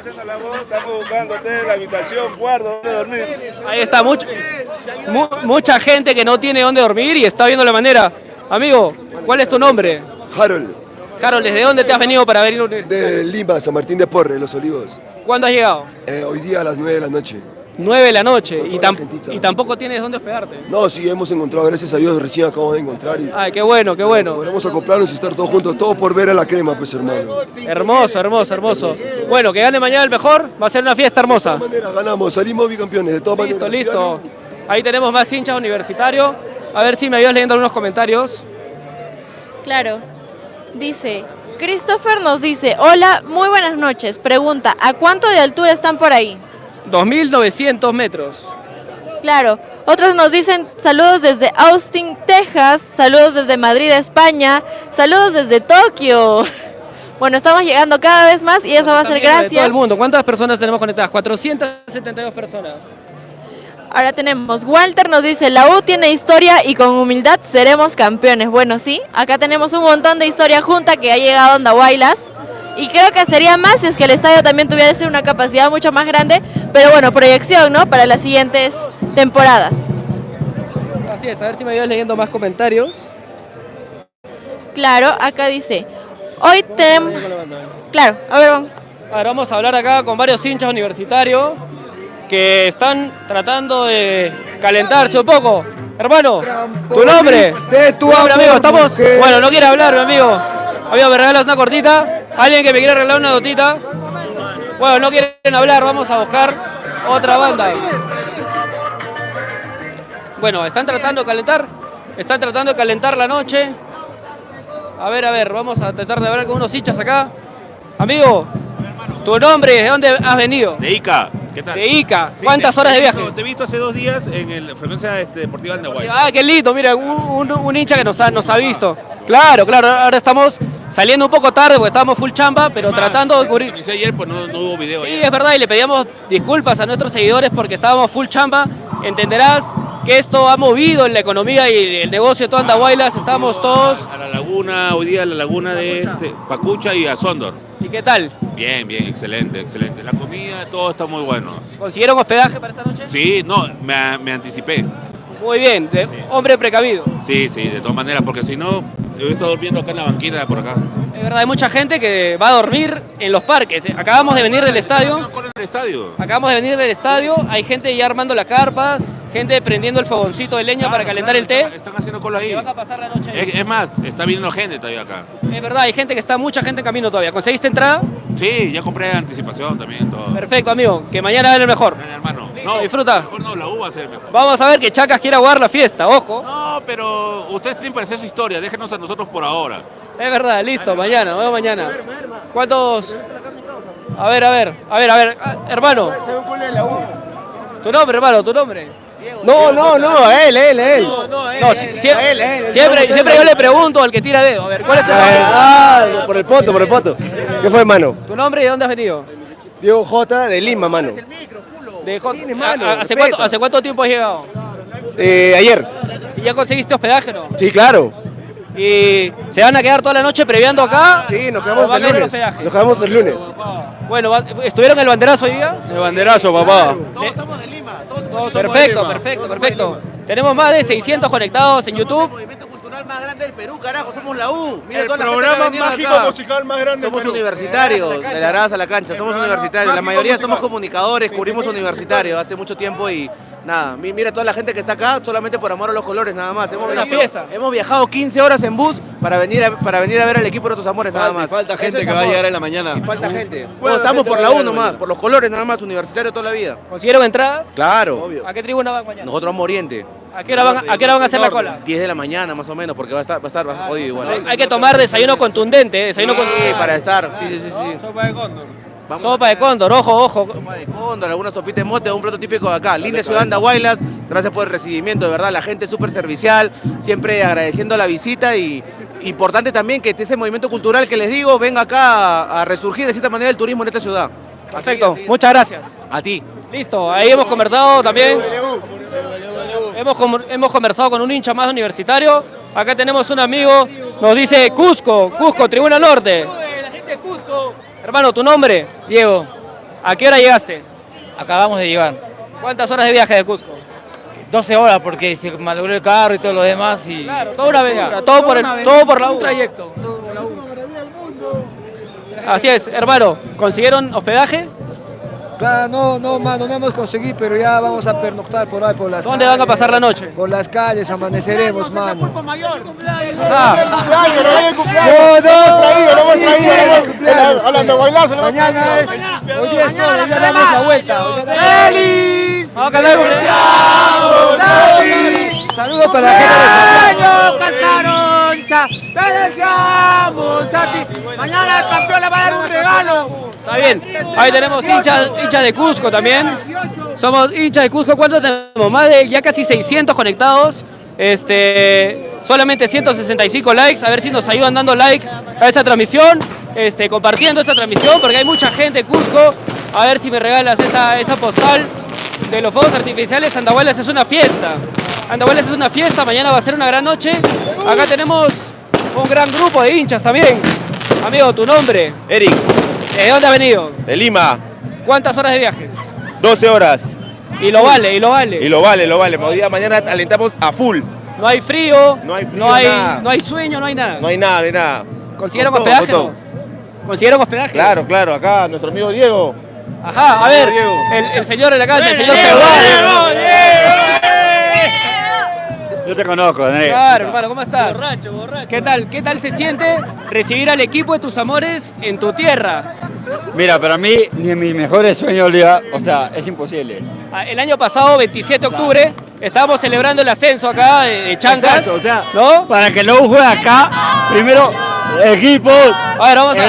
Estamos buscando hotel, habitación, cuarto, donde dormir. Ahí está, mucha gente que no tiene dónde dormir y está viendo la manera. Amigo, ¿cuál es tu nombre? Harold, Carol, ¿desde dónde te has venido para venir? de Lima, San Martín de Porres, Los Olivos. ¿Cuándo has llegado? Hoy día a las 9 de la noche. 9 de la noche Con y, toda la gentita. y tampoco tienes dónde hospedarte. No, sí, hemos encontrado, gracias a Dios, recién acabamos de encontrar y Ay, qué bueno. podremos acoplarnos y estar todos juntos, todo por ver a la crema, pues hermano. Hermoso. Bueno, que gane mañana el mejor, va a ser una fiesta hermosa. De todas maneras, ganamos, salimos bicampeones, de todas maneras. Listo. Ahí tenemos más hinchas universitarios. A ver si me ayudas leyendo algunos comentarios. Claro. Dice, Christopher nos dice, hola, muy buenas noches. Pregunta, ¿a cuánto de altura están por ahí? 2.900 metros. Claro. Otros nos dicen saludos desde Austin, Texas, saludos desde Madrid, España, saludos desde Tokio. Bueno, estamos llegando cada vez más y eso va a ser También de todo gracias. el mundo. ¿Cuántas personas tenemos conectadas? 472 personas. Ahora tenemos, Walter nos dice, la U tiene historia y con humildad seremos campeones. Bueno, sí, acá tenemos un montón de historia junta que ha llegado a Andahuaylas. Y creo que sería más si es que el estadio también tuviese una capacidad mucho más grande. Pero bueno, proyección, ¿no? Para las siguientes temporadas. Así es, a ver si me ayudas leyendo más comentarios. Claro, acá dice, hoy tenemos... Claro, a ver, vamos. Ahora vamos a hablar acá con varios hinchas universitarios que están tratando de calentarse un poco. Hermano, tu nombre. Tu nombre, amigo, estamos... mujer. Bueno, no quiere hablar, mi amigo. Amigo, ¿me regalas una cortita? ¿Alguien que me quiera regalar una notita? Bueno, no quieren hablar, vamos a buscar otra banda. Bueno, están tratando de calentar la noche. A ver, vamos a tratar de hablar con unos hinchas acá. Amigo, tu nombre, ¿de dónde has venido? De Ica, ¿qué tal? De Ica, Sí, ¿cuántas horas de viaje? Te he visto hace 2 días en la frecuencia deportiva de Andahuaylas. Ah, qué lindo, mira, un hincha que nos ha visto. Claro, ahora estamos saliendo un poco tarde porque estábamos full chamba, pero tratando de cubrir. Inicié ayer, pues no hubo video. Sí, es verdad, y le pedíamos disculpas a nuestros seguidores porque estábamos full chamba. Entenderás que esto ha movido en la economía y el negocio de toda Andahuaylas. Estamos todos... A la laguna, hoy día a la laguna de Pacucha y a Sondor. ¿Y qué tal? Bien, bien, excelente, excelente. La comida, todo está muy bueno. ¿Consiguieron hospedaje para esta noche? Sí, no, me anticipé. Muy bien, hombre precavido. Sí, sí, de todas maneras, porque si no, yo he estado durmiendo acá en la banquina por acá. Es verdad, hay mucha gente que va a dormir en los parques. Acabamos de venir del estadio. ¿En el estadio? Acabamos de venir del estadio, hay gente ya armando la carpa, gente prendiendo el fogoncito de leña para calentar el té. Están haciendo cola ahí. Que van a pasar la noche ahí. Es más, está viniendo gente todavía acá. Es verdad, hay gente que está, mucha gente en camino todavía. ¿Conseguiste entrada? Sí, ya compré anticipación también, todo. Perfecto, amigo. Que mañana va el mejor. Hermano, No, disfruta. Mejor no, la U va a ser mejor. Vamos a ver que Chacas quiere aguar la fiesta, ojo. No, pero ustedes tienen para hacer su historia, déjenos a nosotros por ahora. Es verdad, listo, mañana, nos vemos mañana. ¿Cuántos? A ver, hermano. Tu nombre, hermano, tu nombre. No, él. No, siempre yo le pregunto al que tira dedo. A ver, ¿cuál es tu nombre? Por el poto. ¿Qué fue, mano? ¿Tu nombre y de dónde has venido? Diego J. de Lima, mano. ¿Hace cuánto tiempo has llegado? Ayer. ¿Y ya conseguiste hospedaje, no? Sí, claro. ¿Y se van a quedar toda la noche previando acá? Sí, nos quedamos ¿O van el a ir al lunes. hospedaje? Nos quedamos el lunes. Bueno, ¿estuvieron en el banderazo hoy día? El banderazo, papá. Todos estamos de Lima. Perfecto. Tenemos más de 600 conectados en YouTube. Más grande del Perú, carajo, somos la U. Mira El toda la programa gente que ha venido mágico acá. musical más grande Somos del Perú. universitarios, De la de la gradas a la cancha, somos universitarios. La mayoría somos comunicadores, cubrimos universitarios hace mucho tiempo y nada, mira toda la gente que está acá solamente por amor a los colores, nada más. Hemos viajado 15 horas en bus para venir a ver al equipo de nuestros amores, nada más. Falta gente Eso es que va a amor. llegar en la mañana. Y falta gente. Todos estamos por la U nomás, por los colores nada más, universitario toda la vida. ¿Consiguieron entradas? Claro. ¿A qué tribuna van mañana? Nosotros vamos a Oriente. ¿A qué hora van a hacer la cola? 10 de la mañana más o menos, porque va a estar jodido igual. Hay que tomar desayuno contundente, contundente. Para estar, sí. Sopa de cóndor. Sopa de cóndor, ojo. Sopa de cóndor, alguna sopita de mote, un plato típico de acá. Linda ciudad Andahuaylas, gracias por el recibimiento, de verdad, la gente es súper servicial, siempre agradeciendo la visita y importante también que ese movimiento cultural que les digo venga acá a resurgir de cierta manera el turismo en esta ciudad. Perfecto, muchas gracias. A ti. Listo, ahí hemos conversado también. Hemos conversado con un hincha más universitario. Acá tenemos un amigo, nos dice Cusco, Tribuna Norte. La gente de Cusco. Hermano, ¿tu nombre? Diego, ¿A qué hora llegaste? acabamos de llegar. ¿Cuántas horas de viaje de Cusco? 12 horas porque se malogró el carro y todo lo demás. Y... Claro, toda una aventura, todo por la U. trayecto. Así es, hermano, ¿consiguieron hospedaje? Claro, no, mano, no hemos conseguido, pero ya vamos a pernoctar por ahí, por las ¿Dónde van a pasar la noche? Por las calles, amaneceremos, mano. Ah, No hemos traído. Hablando de bailar, mañana es, hoy día es todo, hoy ya damos la vuelta. ¡Feliz! vamos a cantar Saludos para la gente de Santiago. Cascaroncha, te deseamos a ti. Mañana el campeón le va a dar un regalo. Está bien, ahí tenemos hinchas de Cusco también. Somos hinchas de Cusco, ¿cuántos tenemos? Más de ya casi 600 conectados. Solamente 165 likes, a ver si nos ayudan dando like a esta transmisión, compartiendo esta transmisión, porque hay mucha gente en Cusco. A ver si me regalas esa postal de los fuegos artificiales. Andahuaylas es una fiesta. Andahuaylas es una fiesta, mañana va a ser una gran noche. Acá tenemos un gran grupo de hinchas también. Amigo, ¿tu nombre? Eric, ¿De dónde has venido? de Lima, ¿Cuántas horas de viaje? 12 horas. Y lo vale. Y lo vale. Hoy día mañana alentamos a full. No hay frío, No hay nada. no hay sueño, no hay nada. No hay nada. ¿Consiguieron Con todo, hospedaje? con ¿No? ¿Consiguieron hospedaje? Claro, acá nuestro amigo Diego. Ajá, a ver, Diego. el señor de la calle, el señor peruano. Yo te conozco, Andrés. Claro, hermano, ¿cómo estás? Borracho. ¿Qué tal se siente recibir al equipo de tus amores en tu tierra? Mira, para mí, ni en mis mejores sueños, o sea, es imposible. El año pasado, 27 de octubre, estábamos celebrando el ascenso acá de Chancas. Exacto, o sea, ¿no? para que no juegue acá, primero, equipos. A ver, vamos a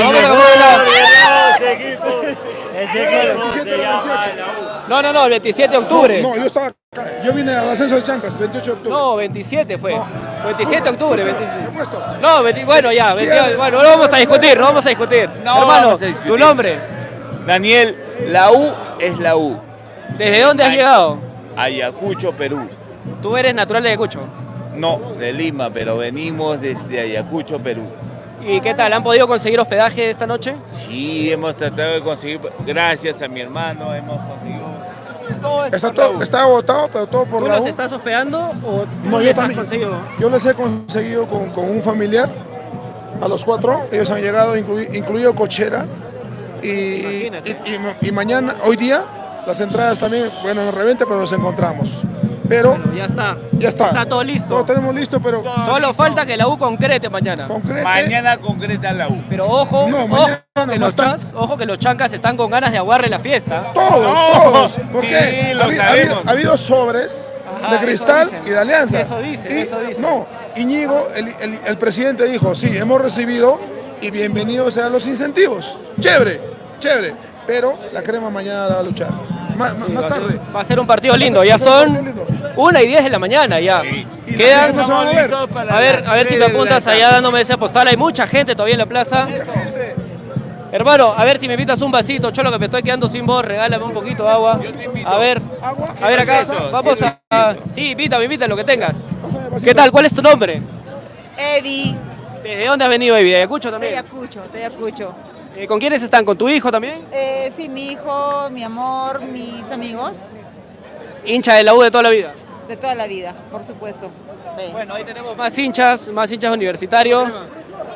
No, el 27 de octubre. No, yo estaba acá. Yo vine al ascenso de Chancas, 28 de octubre. No, 27 fue. 27 de octubre, 27. ¿Qué he puesto? No, bueno, ya, 28, bueno, no vamos a discutir. Hermano, vamos a discutir. tu nombre, Daniel, la U es la U. ¿desde dónde has llegado? Ayacucho, Perú. Tú eres natural de Ayacucho. No, de Lima, pero venimos desde Ayacucho, Perú. ¿Y qué tal? ¿Han podido conseguir hospedaje esta noche? Sí, hemos tratado de conseguir, gracias a mi hermano, hemos conseguido. Está agotado, pero todo por ¿Tú la los U. estás hospedando o No, les yo has también. conseguido? Yo les he conseguido con un familiar, a los 4. Ellos han llegado, incluido cochera. Y mañana, hoy día, las entradas también, bueno, en reventa, pero nos encontramos. Pero Bueno, ya está. ya está. Está todo listo. Todo tenemos listo, pero Solo falta que la U concrete mañana. Mañana concreta la U. Pero ojo, No, ojo, mañana que más ojo que los chancas están con ganas de aguarle la fiesta. todos. Porque Sí, lo ha sabemos. habido sobres Ajá, de Cristal eso dicen. y de Alianza. Eso dicen, Y eso dicen. No, Íñigo, el presidente dijo, sí, hemos recibido y bienvenidos sean los incentivos. Chévere, chévere. Pero la crema mañana la va a luchar. Más tarde. Va a ser un partido lindo. Ya son 1:10 de la mañana ya. Quedan. no se van a mover. A ver si me apuntas allá dándome ese postal. Hay mucha gente todavía en la plaza. Hermano, a ver si me invitas un vasito, cholo, que me estoy quedando sin voz, regálame un poquito de agua. A ver acá, vamos a... Sí, invítame, lo que tengas. ¿Qué tal? ¿Cuál es tu nombre? Eddie, ¿Desde dónde has venido, Evi? ¿De Ayacucho de también? Ayacucho. ¿Con quiénes están? ¿Con tu hijo también? Sí, mi hijo, mi amor, mis amigos, Hincha de la U de toda la vida. de toda la vida, por supuesto. Bueno, ahí tenemos más hinchas universitarios.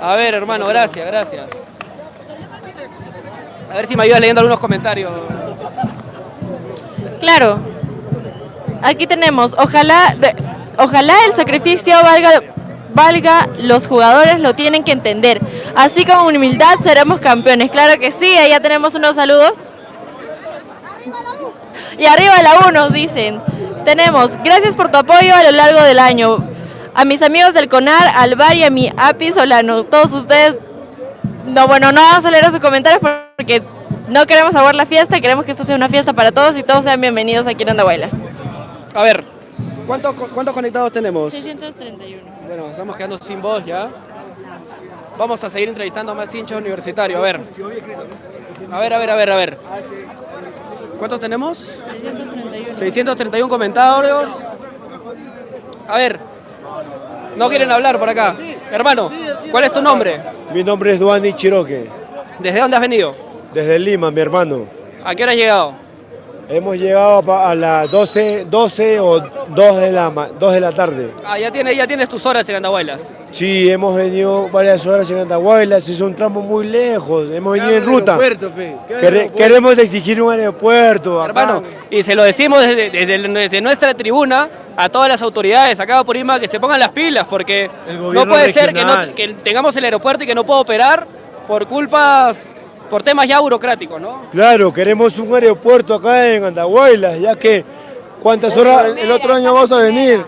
A ver, hermano, gracias. A ver si me ayudas leyendo algunos comentarios. Claro. Aquí tenemos, ojalá el sacrificio valga, los jugadores lo tienen que entender. Así con humildad seremos campeones. Claro que sí, allá tenemos unos saludos. Y arriba la U nos dicen. Tenemos, gracias por tu apoyo a lo largo del año. A mis amigos del CONAR, al VAR y a mi API Solano. Todos ustedes, no vamos a leer esos comentarios porque no queremos aguar la fiesta, queremos que esto sea una fiesta para todos y todos sean bienvenidos aquí en Andahuaylas. A ver, ¿cuántos conectados tenemos? 631. Bueno, estamos quedando sin voz ya. Vamos a seguir entrevistando a más hinchas universitarios. A ver. ¿Cuántos tenemos? 631 comentarios. A ver. No quieren hablar por acá. Hermano, ¿cuál es tu nombre? Mi nombre es Duani Chiroque. ¿Desde dónde has venido? Desde Lima, mi hermano. ¿A qué hora has llegado? Hemos llegado a las 12 o 2 de la tarde. Ah, ya tienes tus horas en Andahuaylas. Sí, hemos venido varias horas en Andahuaylas, es un tramo muy lejos, hemos venido en ruta. Queremos exigir un aeropuerto. Hermano, y se lo decimos desde nuestra tribuna a todas las autoridades acá por Ima que se pongan las pilas, porque no puede ser que tengamos el aeropuerto y que no pueda operar por temas ya burocráticos, ¿no? Claro, queremos un aeropuerto acá en Andahuaylas, ya que ¿cuántas horas? El otro año vamos a venir.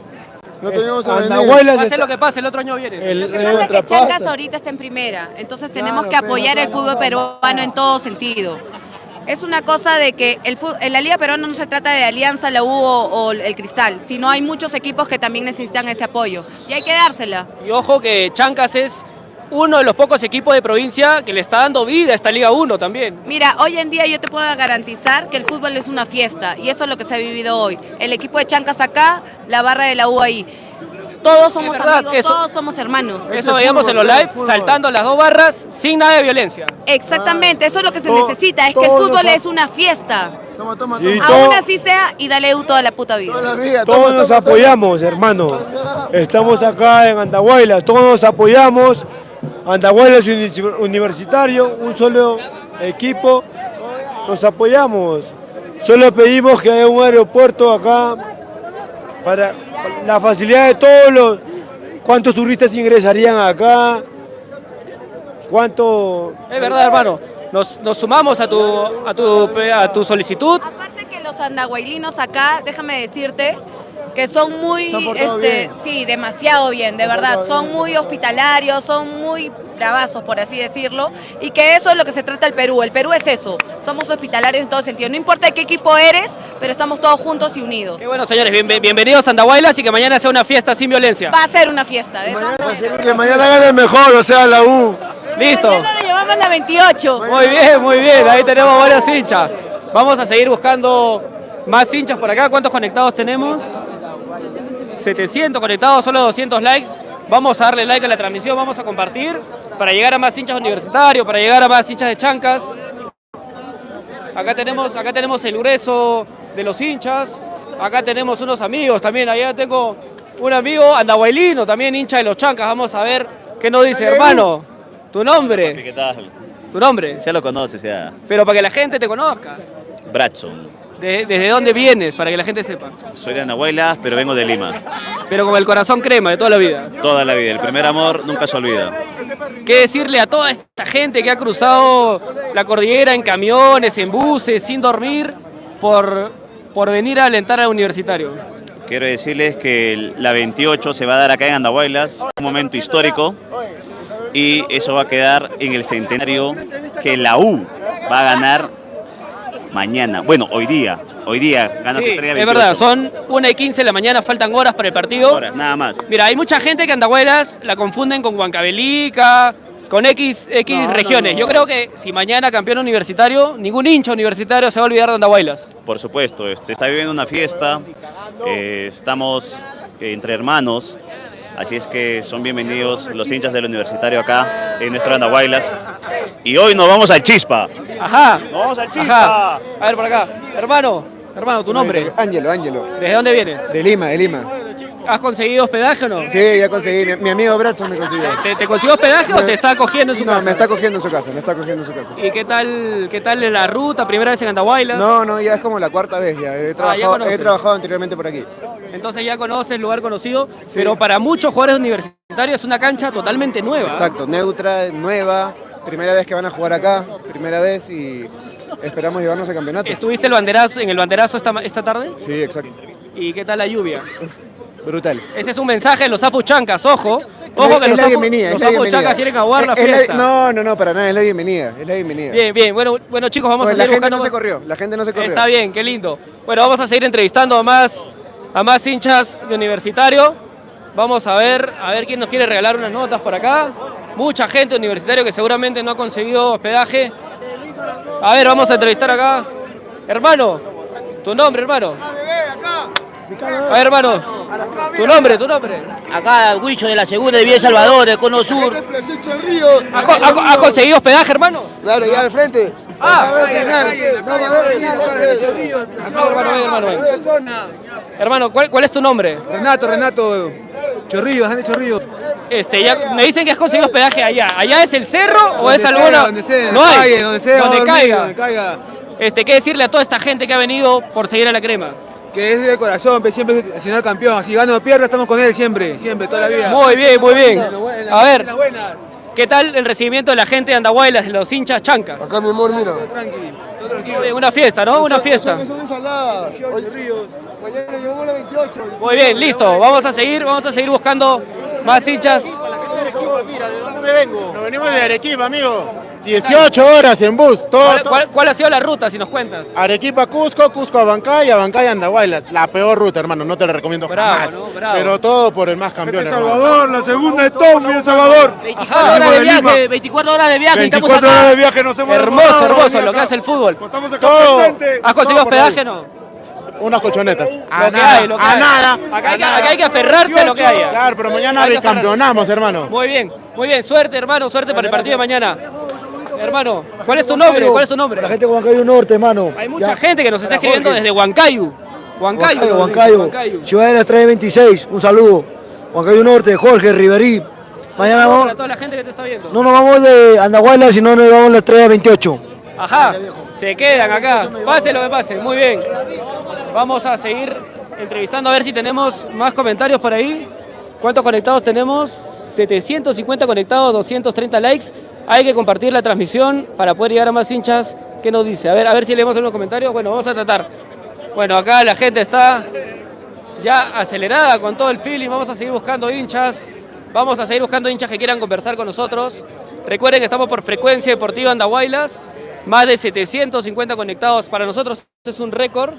Pase lo que pase, el otro año viene. Lo que pasa es que Chancas ahorita está en primera, entonces tenemos que apoyar el fútbol peruano en todo sentido. Es una cosa de que en la Liga Peruana no se trata de Alianza, la U o el Cristal, sino hay muchos equipos que también necesitan ese apoyo y hay que dársela. Y ojo que Chancas es uno de los pocos equipos de provincia que le está dando vida a esta Liga 1 también. Mira, hoy en día yo te puedo garantizar que el fútbol es una fiesta y eso es lo que se ha vivido hoy. El equipo de Chancas acá, la barra de la U ahí. Todos somos amigos, todos somos hermanos. Eso veíamos en los live, saltando las dos barras sin nada de violencia. Exactamente, eso es lo que se necesita, es que el fútbol es una fiesta. Toma. Aún así sea y dale U toda la puta vida. Todos nos apoyamos, hermano. Estamos acá en Andahuaylas, todos nos apoyamos. Andahuaylas Universitario, un solo equipo, nos apoyamos. Solo pedimos que haya un aeropuerto acá para la facilidad de todos los... ¿Cuántos turistas ingresarían acá? ¿Cuánto...? Es verdad, hermano. Nos sumamos a tu solicitud. Aparte que los andahuaylinos acá, déjame decirte, que son muy, sí, demasiado bien, de verdad, son muy hospitalarios, son muy bravazos, por así decirlo, y que eso es lo que se trata el Perú es eso, somos hospitalarios en todo sentido, no importa de qué equipo eres, pero estamos todos juntos y unidos. Qué bueno, señores, bienvenidos a Andahuaylas y que mañana sea una fiesta sin violencia. Va a ser una fiesta, que mañana gane el mejor, o sea, la U. Listo. Mañana lo llevamos la 28. Muy bien, ahí tenemos varios hinchas. Vamos a seguir buscando más hinchas por acá. ¿Cuántos conectados tenemos? 700 conectados, solo 200 likes. Vamos a darle like a la transmisión, vamos a compartir. para llegar a más hinchas universitarios, para llegar a más hinchas de Chancas. Acá tenemos el grueso de los hinchas. Acá tenemos unos amigos también. Allá tengo un amigo andahuaylino, también hincha de los Chancas. Vamos a ver qué nos dice, hermano. ¿Tu nombre? ¿Qué tal? ¿Tu nombre? Ya lo conoces, ya. Pero para que la gente te conozca. Bradson. ¿Desde dónde vienes? Para que la gente sepa. Soy de Andahuaylas, pero vengo de Lima. Pero con el corazón crema de toda la vida. Toda la vida. El primer amor nunca se olvida. ¿Qué decirle a toda esta gente que ha cruzado la cordillera en camiones, en buses, sin dormir, por venir a alentar al Universitario? Quiero decirles que la 28 se va a dar acá en Andahuaylas, un momento histórico, y eso va a quedar en el centenario que la U va a ganar mañana. Bueno, hoy día gana Sí, su estrella 28. es verdad, son 1:15 de la mañana, faltan horas para el partido. Horas, nada más. Mira, hay mucha gente que Andahuaylas la confunden con Huancavelica, con X regiones. Yo creo que si mañana campeón universitario, ningún hincha universitario se va a olvidar de Andahuaylas. Por supuesto, se está viviendo una fiesta, estamos entre hermanos, así es que son bienvenidos los hinchas del Universitario acá en nuestro Andahuaylas. Y hoy nos vamos al Chispa. Ajá. Nos vamos al Chispa. Ajá. A ver, por acá. Hermano, ¿tu nombre? Ángelo. ¿Desde dónde vienes? De Lima. ¿Has conseguido hospedaje o no? Sí, ya conseguí. Mi amigo Bradson me consiguió. ¿Te consiguió hospedaje o te está acogiendo en su casa? No, me está cogiendo en su casa, ¿Y qué tal la ruta? ¿Primera vez en Andahuaylas? No, ya es como la cuarta vez ya. He trabajado anteriormente por aquí. Entonces ya conoces, lugar conocido, sí. Pero para muchos jugadores universitarios es una cancha totalmente nueva. Exacto, neutra, nueva, primera vez que van a jugar acá, primera vez y esperamos llevarnos al campeonato. ¿Estuviste en el banderazo esta tarde? Sí, exacto. ¿Y qué tal la lluvia? Brutal. Ese es un mensaje de los Apus Chancas, ojo que los Apus Chancas quieren aguar la fiesta. No, para nada, es la bienvenida. Bien, bueno chicos, vamos a seguir buscando. La gente no se corrió. Está bien, qué lindo. Bueno, vamos a seguir entrevistando a más hinchas de Universitario. Vamos a ver quién nos quiere regalar unas notas por acá. Mucha gente universitario que seguramente no ha conseguido hospedaje. A ver, vamos a entrevistar acá. Hermano, tu nombre, hermano. A ver, hermano, tu nombre. Acá, Huicho de la segunda de Villa Salvador, de Cono Sur. ¿Ha conseguido hospedaje, hermano? Claro, ya al frente. Hermano, ¿cuál es tu nombre? Renato. Chorrillos, Andy Chorrillos. Ya me dicen que has conseguido hospedaje allá. ¿Allá es el cerro o es alguna? Donde sea, no hay. donde caiga. ¿Qué decirle a toda esta gente que ha venido por seguir a la crema? Que es del corazón, siempre es nacional campeón. Así gana o pierda, estamos con él siempre, toda la vida. Muy bien. A ver, ¿qué tal el recibimiento de la gente de Andahuaylas, de los hinchas Chancas? Acá, mi amor, mira. Una fiesta, ¿no? Una fiesta. Mañana llegamos a la 28. Muy bien, listo. Vamos a seguir buscando más hinchas. Mira, ¿de dónde me vengo? Nos venimos de Arequipa, amigo. 18 horas en bus. ¿Cuál ha sido la ruta, si nos cuentas? Arequipa, Cusco a Bancay, Andahuaylas. La peor ruta, hermano, no te la recomiendo jamás. ¿No? Bravo. Pero todo por el más campeón, El hermano. Salvador, la segunda es Tommy, El Salvador. 24 horas de viaje, 24 horas de viaje. 24 horas de viaje, nos hemos Hermoso lo que hace el fútbol. Estamos acá presentes. ¿Has conseguido hospedaje o no? Unas colchonetas. Lo que hay. Nada. Acá hay que aferrarse a lo que haya. Claro, pero mañana bicampeonamos, hermano. Muy bien. Suerte, hermano. Suerte para el partido de mañana. Hermano, ¿cuál es tu nombre? La gente de Huancayo Norte, hermano. Hay mucha gente que nos está escribiendo desde Huancayo. Huancayo. Ciudad de las 326, un saludo. Huancayo Norte, Jorge, Riverí. Mañana vamos. Para toda la gente que te está viendo. No nos vamos de Andahuaylas, sino nos vamos a las 328. Ajá, se quedan acá. Pase lo que pase, muy bien. Vamos a seguir entrevistando a ver si tenemos más comentarios por ahí. ¿Cuántos conectados tenemos? 750 conectados, 230 likes. Hay que compartir la transmisión para poder llegar a más hinchas. ¿Qué nos dice? A ver si leemos algunos comentarios. Bueno, vamos a tratar. Bueno, acá la gente está ya acelerada con todo el feeling. Vamos a seguir buscando hinchas. Que quieran conversar con nosotros. Recuerden que estamos por Frecuencia Deportiva Andahuaylas. Más de 750 conectados. Para nosotros es un récord.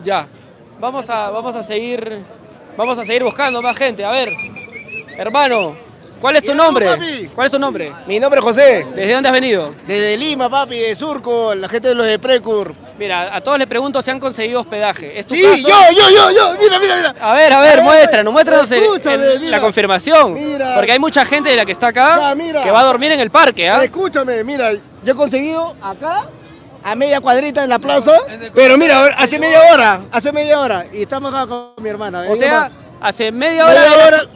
Ya. Vamos a seguir buscando más gente. A ver, hermano, ¿cuál es tu nombre? Mi nombre es José. ¿Desde dónde has venido? Desde Lima, papi, de Surco, la gente de los de Precur. Mira, a todos les pregunto si han conseguido hospedaje. ¿Es tu Sí, caso? yo, mira. A ver, muéstranos Escúchame, mira. la confirmación. Mira. Porque hay mucha gente de la que está acá Ya, mira. que va a dormir en el parque, ¿ah? Escúchame, mira, yo he conseguido acá, a media cuadrita en la plaza, pero mira, hace media hora, y estamos acá con mi hermana. O sea, hace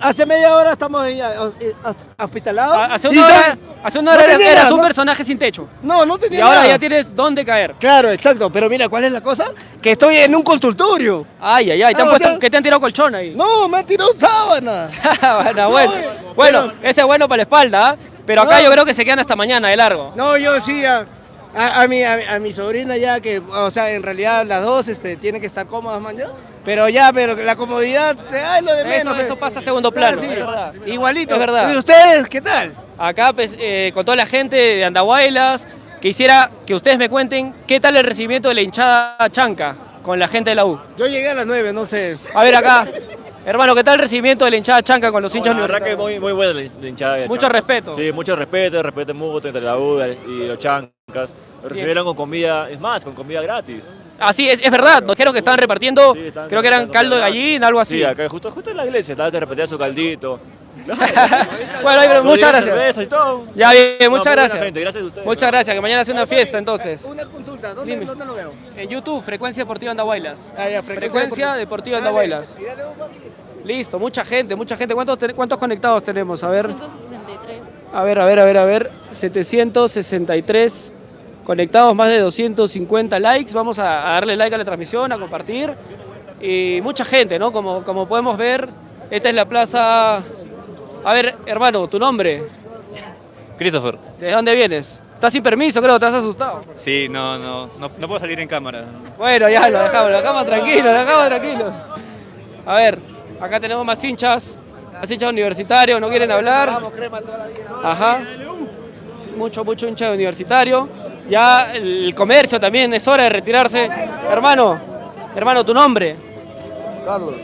hace media hora estamos ahí, hospitalados. Hace una hora no tenía eras nada, un ¿no? personaje sin techo. No tenía Y ahora nada. ya tienes dónde caer. Claro, exacto, pero mira, ¿cuál es la cosa? Que estoy en un consultorio. Ay, ¿qué te han tirado colchón ahí? No, me han tirado sábana. Sábana, bueno, ese es bueno para la espalda, ¿ah? Pero acá yo creo que se quedan hasta mañana de largo. No, yo sí, a mi sobrina ya que, o sea, en realidad las dos tienen que estar cómodas mañana, pero la comodidad es lo de menos. Eso pasa a segundo plano, Sí, es verdad. igualito. Es verdad. ¿Y ustedes qué tal? Acá, pues, con toda la gente de Andahuaylas, quisiera que ustedes me cuenten qué tal el recibimiento de la hinchada chanca con la gente de la U. Yo llegué a las 9, no sé. A ver acá, hermano, ¿qué tal el recibimiento de la hinchada chanca con los hinchas La verdad que universitarios? muy buena la hinchada. de Mucho Chanca. respeto. Sí, mucho respeto mutuo entre la U y los chancas. Lo recibieron con comida, es más, con comida gratis. Así es verdad, nos dijeron que estaban repartiendo, Sí, estaban creo que eran repartiendo caldo de comida gallina, algo así. Sí, acá justo en la iglesia, estaba que repetía su caldito. Bueno, ahí, muchas gracias. Cerveza y todo. Ya bien, No, muchas muy buena gracias. gente, gracias a ustedes. Muchas gracias, que mañana hace una fiesta entonces. Una consulta, Dime. ¿dónde lo veo? En YouTube, Frecuencia Deportiva Andahuaylas. Ya, Frecuencia Deportiva Andahuaylas. Listo, mucha gente. ¿Cuántos conectados tenemos? A ver. 163. A ver. 763 conectados, más de 250 likes. Vamos a darle like a la transmisión, a compartir. Y mucha gente, ¿no? Como podemos ver, esta es la plaza. A ver, hermano, ¿tu nombre? Christopher. ¿De dónde vienes? Estás sin permiso, creo, te has asustado. Sí, no puedo salir en cámara. Bueno, ya lo dejamos tranquilo, A ver, acá tenemos más hinchas universitarios, ¿no quieren hablar? Vamos, crema toda la vida. Ajá. Mucho hincha universitario. Ya el comercio también es hora de retirarse. Hermano, ¿tu nombre? Carlos,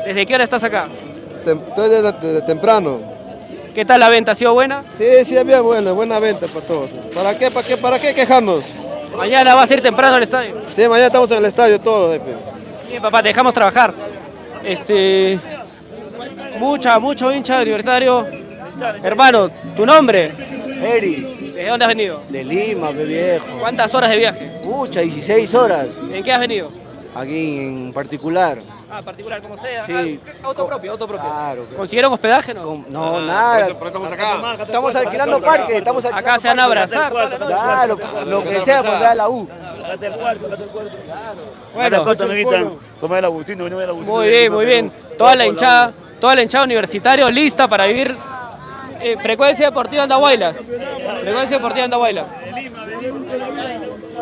¿Desde qué hora estás acá? estoy desde temprano. ¿Qué tal la venta? ¿Ha sido buena? Sí, había buena venta para todos. ¿Para qué quejarnos? Mañana vas a ir temprano al estadio. Sí, mañana estamos en el estadio todos. Bien, papá, te dejamos trabajar. Mucho hincha universitario. Hermano, ¿tu nombre? Eri, ¿Desde dónde has venido? de Lima, mi viejo. ¿Cuántas horas de viaje? Muchas, 16 horas. ¿En qué has venido? Aquí en particular. Particular, como sea. Sí. Auto propio. Claro. ¿Consiguieron hospedaje, no? No, nada. Pero estamos acá. Estamos alquilando parque, Acá se van a abrazar. Claro, lo que sea por ver a la U. Bueno, Somos del Agustino, venimos del Agustino. muy bien. Toda la hinchada universitaria lista para vivir Frecuencia Deportiva Andahuaylas.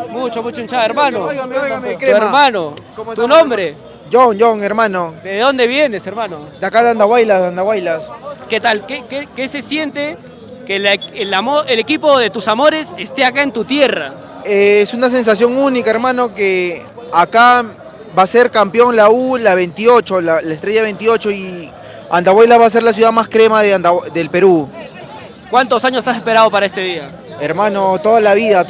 Mucho hinchada, hermano. Óigame, Tu hermano, tu nombre. John, hermano. ¿De dónde vienes, hermano? De acá de Andahuaylas. ¿Qué tal? ¿Qué se siente que el equipo de tus amores esté acá en tu tierra? Es una sensación única, hermano, que acá va a ser campeón la U, la 28, la estrella 28, y Andahuaylas va a ser la ciudad más crema del Perú. ¿Cuántos años has esperado para este día? Hermano, toda la vida,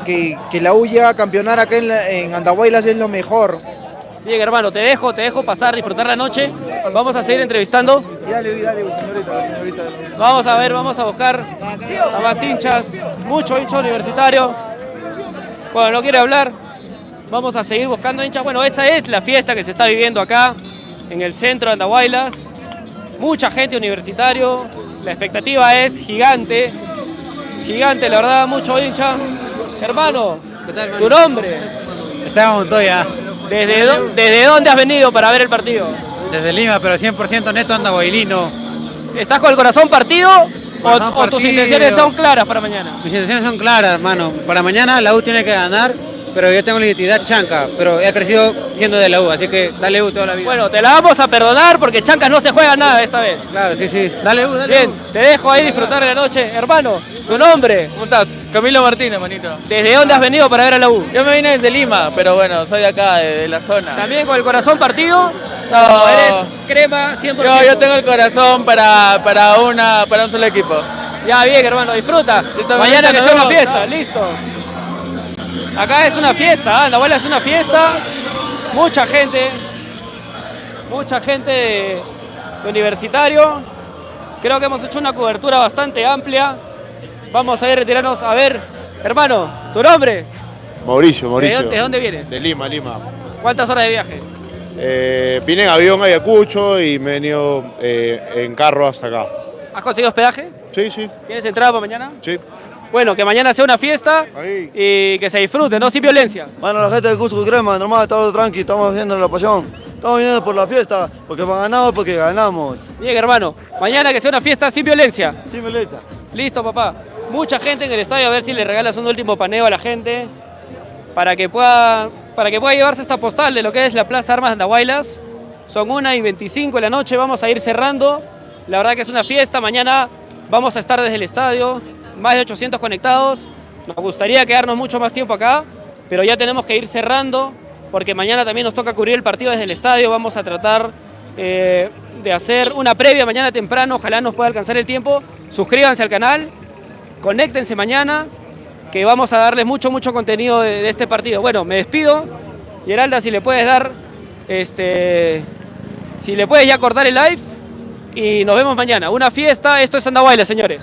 que la U llegue a campeonar acá en Andahuaylas es lo mejor. Bien, hermano, te dejo pasar, disfrutar la noche. Vamos a seguir entrevistando. Dale, señorita. Vamos a buscar a más hinchas, mucho hincha universitario. Bueno, no quiere hablar. Vamos a seguir buscando hinchas. Bueno, esa es la fiesta que se está viviendo acá, en el centro de Andahuaylas. Mucha gente universitario. La expectativa es gigante, la verdad, mucho hincha. Hermano, ¿tu nombre? Esteban Montoya. ¿Desde dónde has venido para ver el partido? Desde Lima, pero 100% neto andahuaylino. ¿Estás con el corazón partido o tus intenciones son claras para mañana? Mis intenciones son claras, hermano. Para mañana la U tiene que ganar, pero yo tengo la identidad chanca, pero he crecido siendo de la U, así que dale U toda la vida. Bueno, te la vamos a perdonar porque chancas no se juega nada esta vez. Claro, sí. Dale U, Bien, te dejo ahí disfrutar de la noche. Hermano, ¿tu nombre? ¿Cómo estás? Camilo Martínez, manito. ¿Desde dónde has venido para ver a la U? Yo me vine desde Lima, pero bueno, soy de acá, de la zona. ¿También con el corazón partido? No, ¿Eres crema 100%? Yo tengo el corazón para un solo equipo. Ya, bien, hermano, disfruta. Mañana que sea una fiesta, listo. Acá es una fiesta, Andahuaylas es una fiesta. Mucha gente de Universitario. Creo que hemos hecho una cobertura bastante amplia. Vamos a ir a retirarnos. A ver, hermano, ¿tu nombre? Mauricio. ¿De dónde vienes? De Lima. ¿Cuántas horas de viaje? Vine en avión a Ayacucho y me he venido en carro hasta acá. ¿Has conseguido hospedaje? Sí. ¿Tienes entrada para mañana? Sí. Bueno, que mañana sea una fiesta y que se disfrute, ¿no? Sin violencia. Bueno, la gente de Cusco Crema, normal, todo tranqui, estamos viendo la pasión. Estamos viniendo por la fiesta, porque hemos ganado, porque ganamos. Bien, hermano. Mañana que sea una fiesta sin violencia. Sin violencia. Listo, papá. Mucha gente en el estadio, a ver si le regalas un último paneo a la gente para que pueda llevarse esta postal de lo que es la Plaza Armas de Andahuaylas. Son 1:25 de la noche, vamos a ir cerrando. La verdad que es una fiesta. Mañana vamos a estar desde el estadio, más de 800 conectados. Nos gustaría quedarnos mucho más tiempo acá, pero ya tenemos que ir cerrando porque mañana también nos toca cubrir el partido desde el estadio. Vamos a tratar de hacer una previa mañana temprano, ojalá nos pueda alcanzar el tiempo. Suscríbanse al canal, conéctense mañana, que vamos a darles mucho contenido de este partido. Bueno, me despido. Geralda, si le puedes dar, si le puedes ya cortar el live y nos vemos mañana. Una fiesta, esto es Andahuaylas, señores.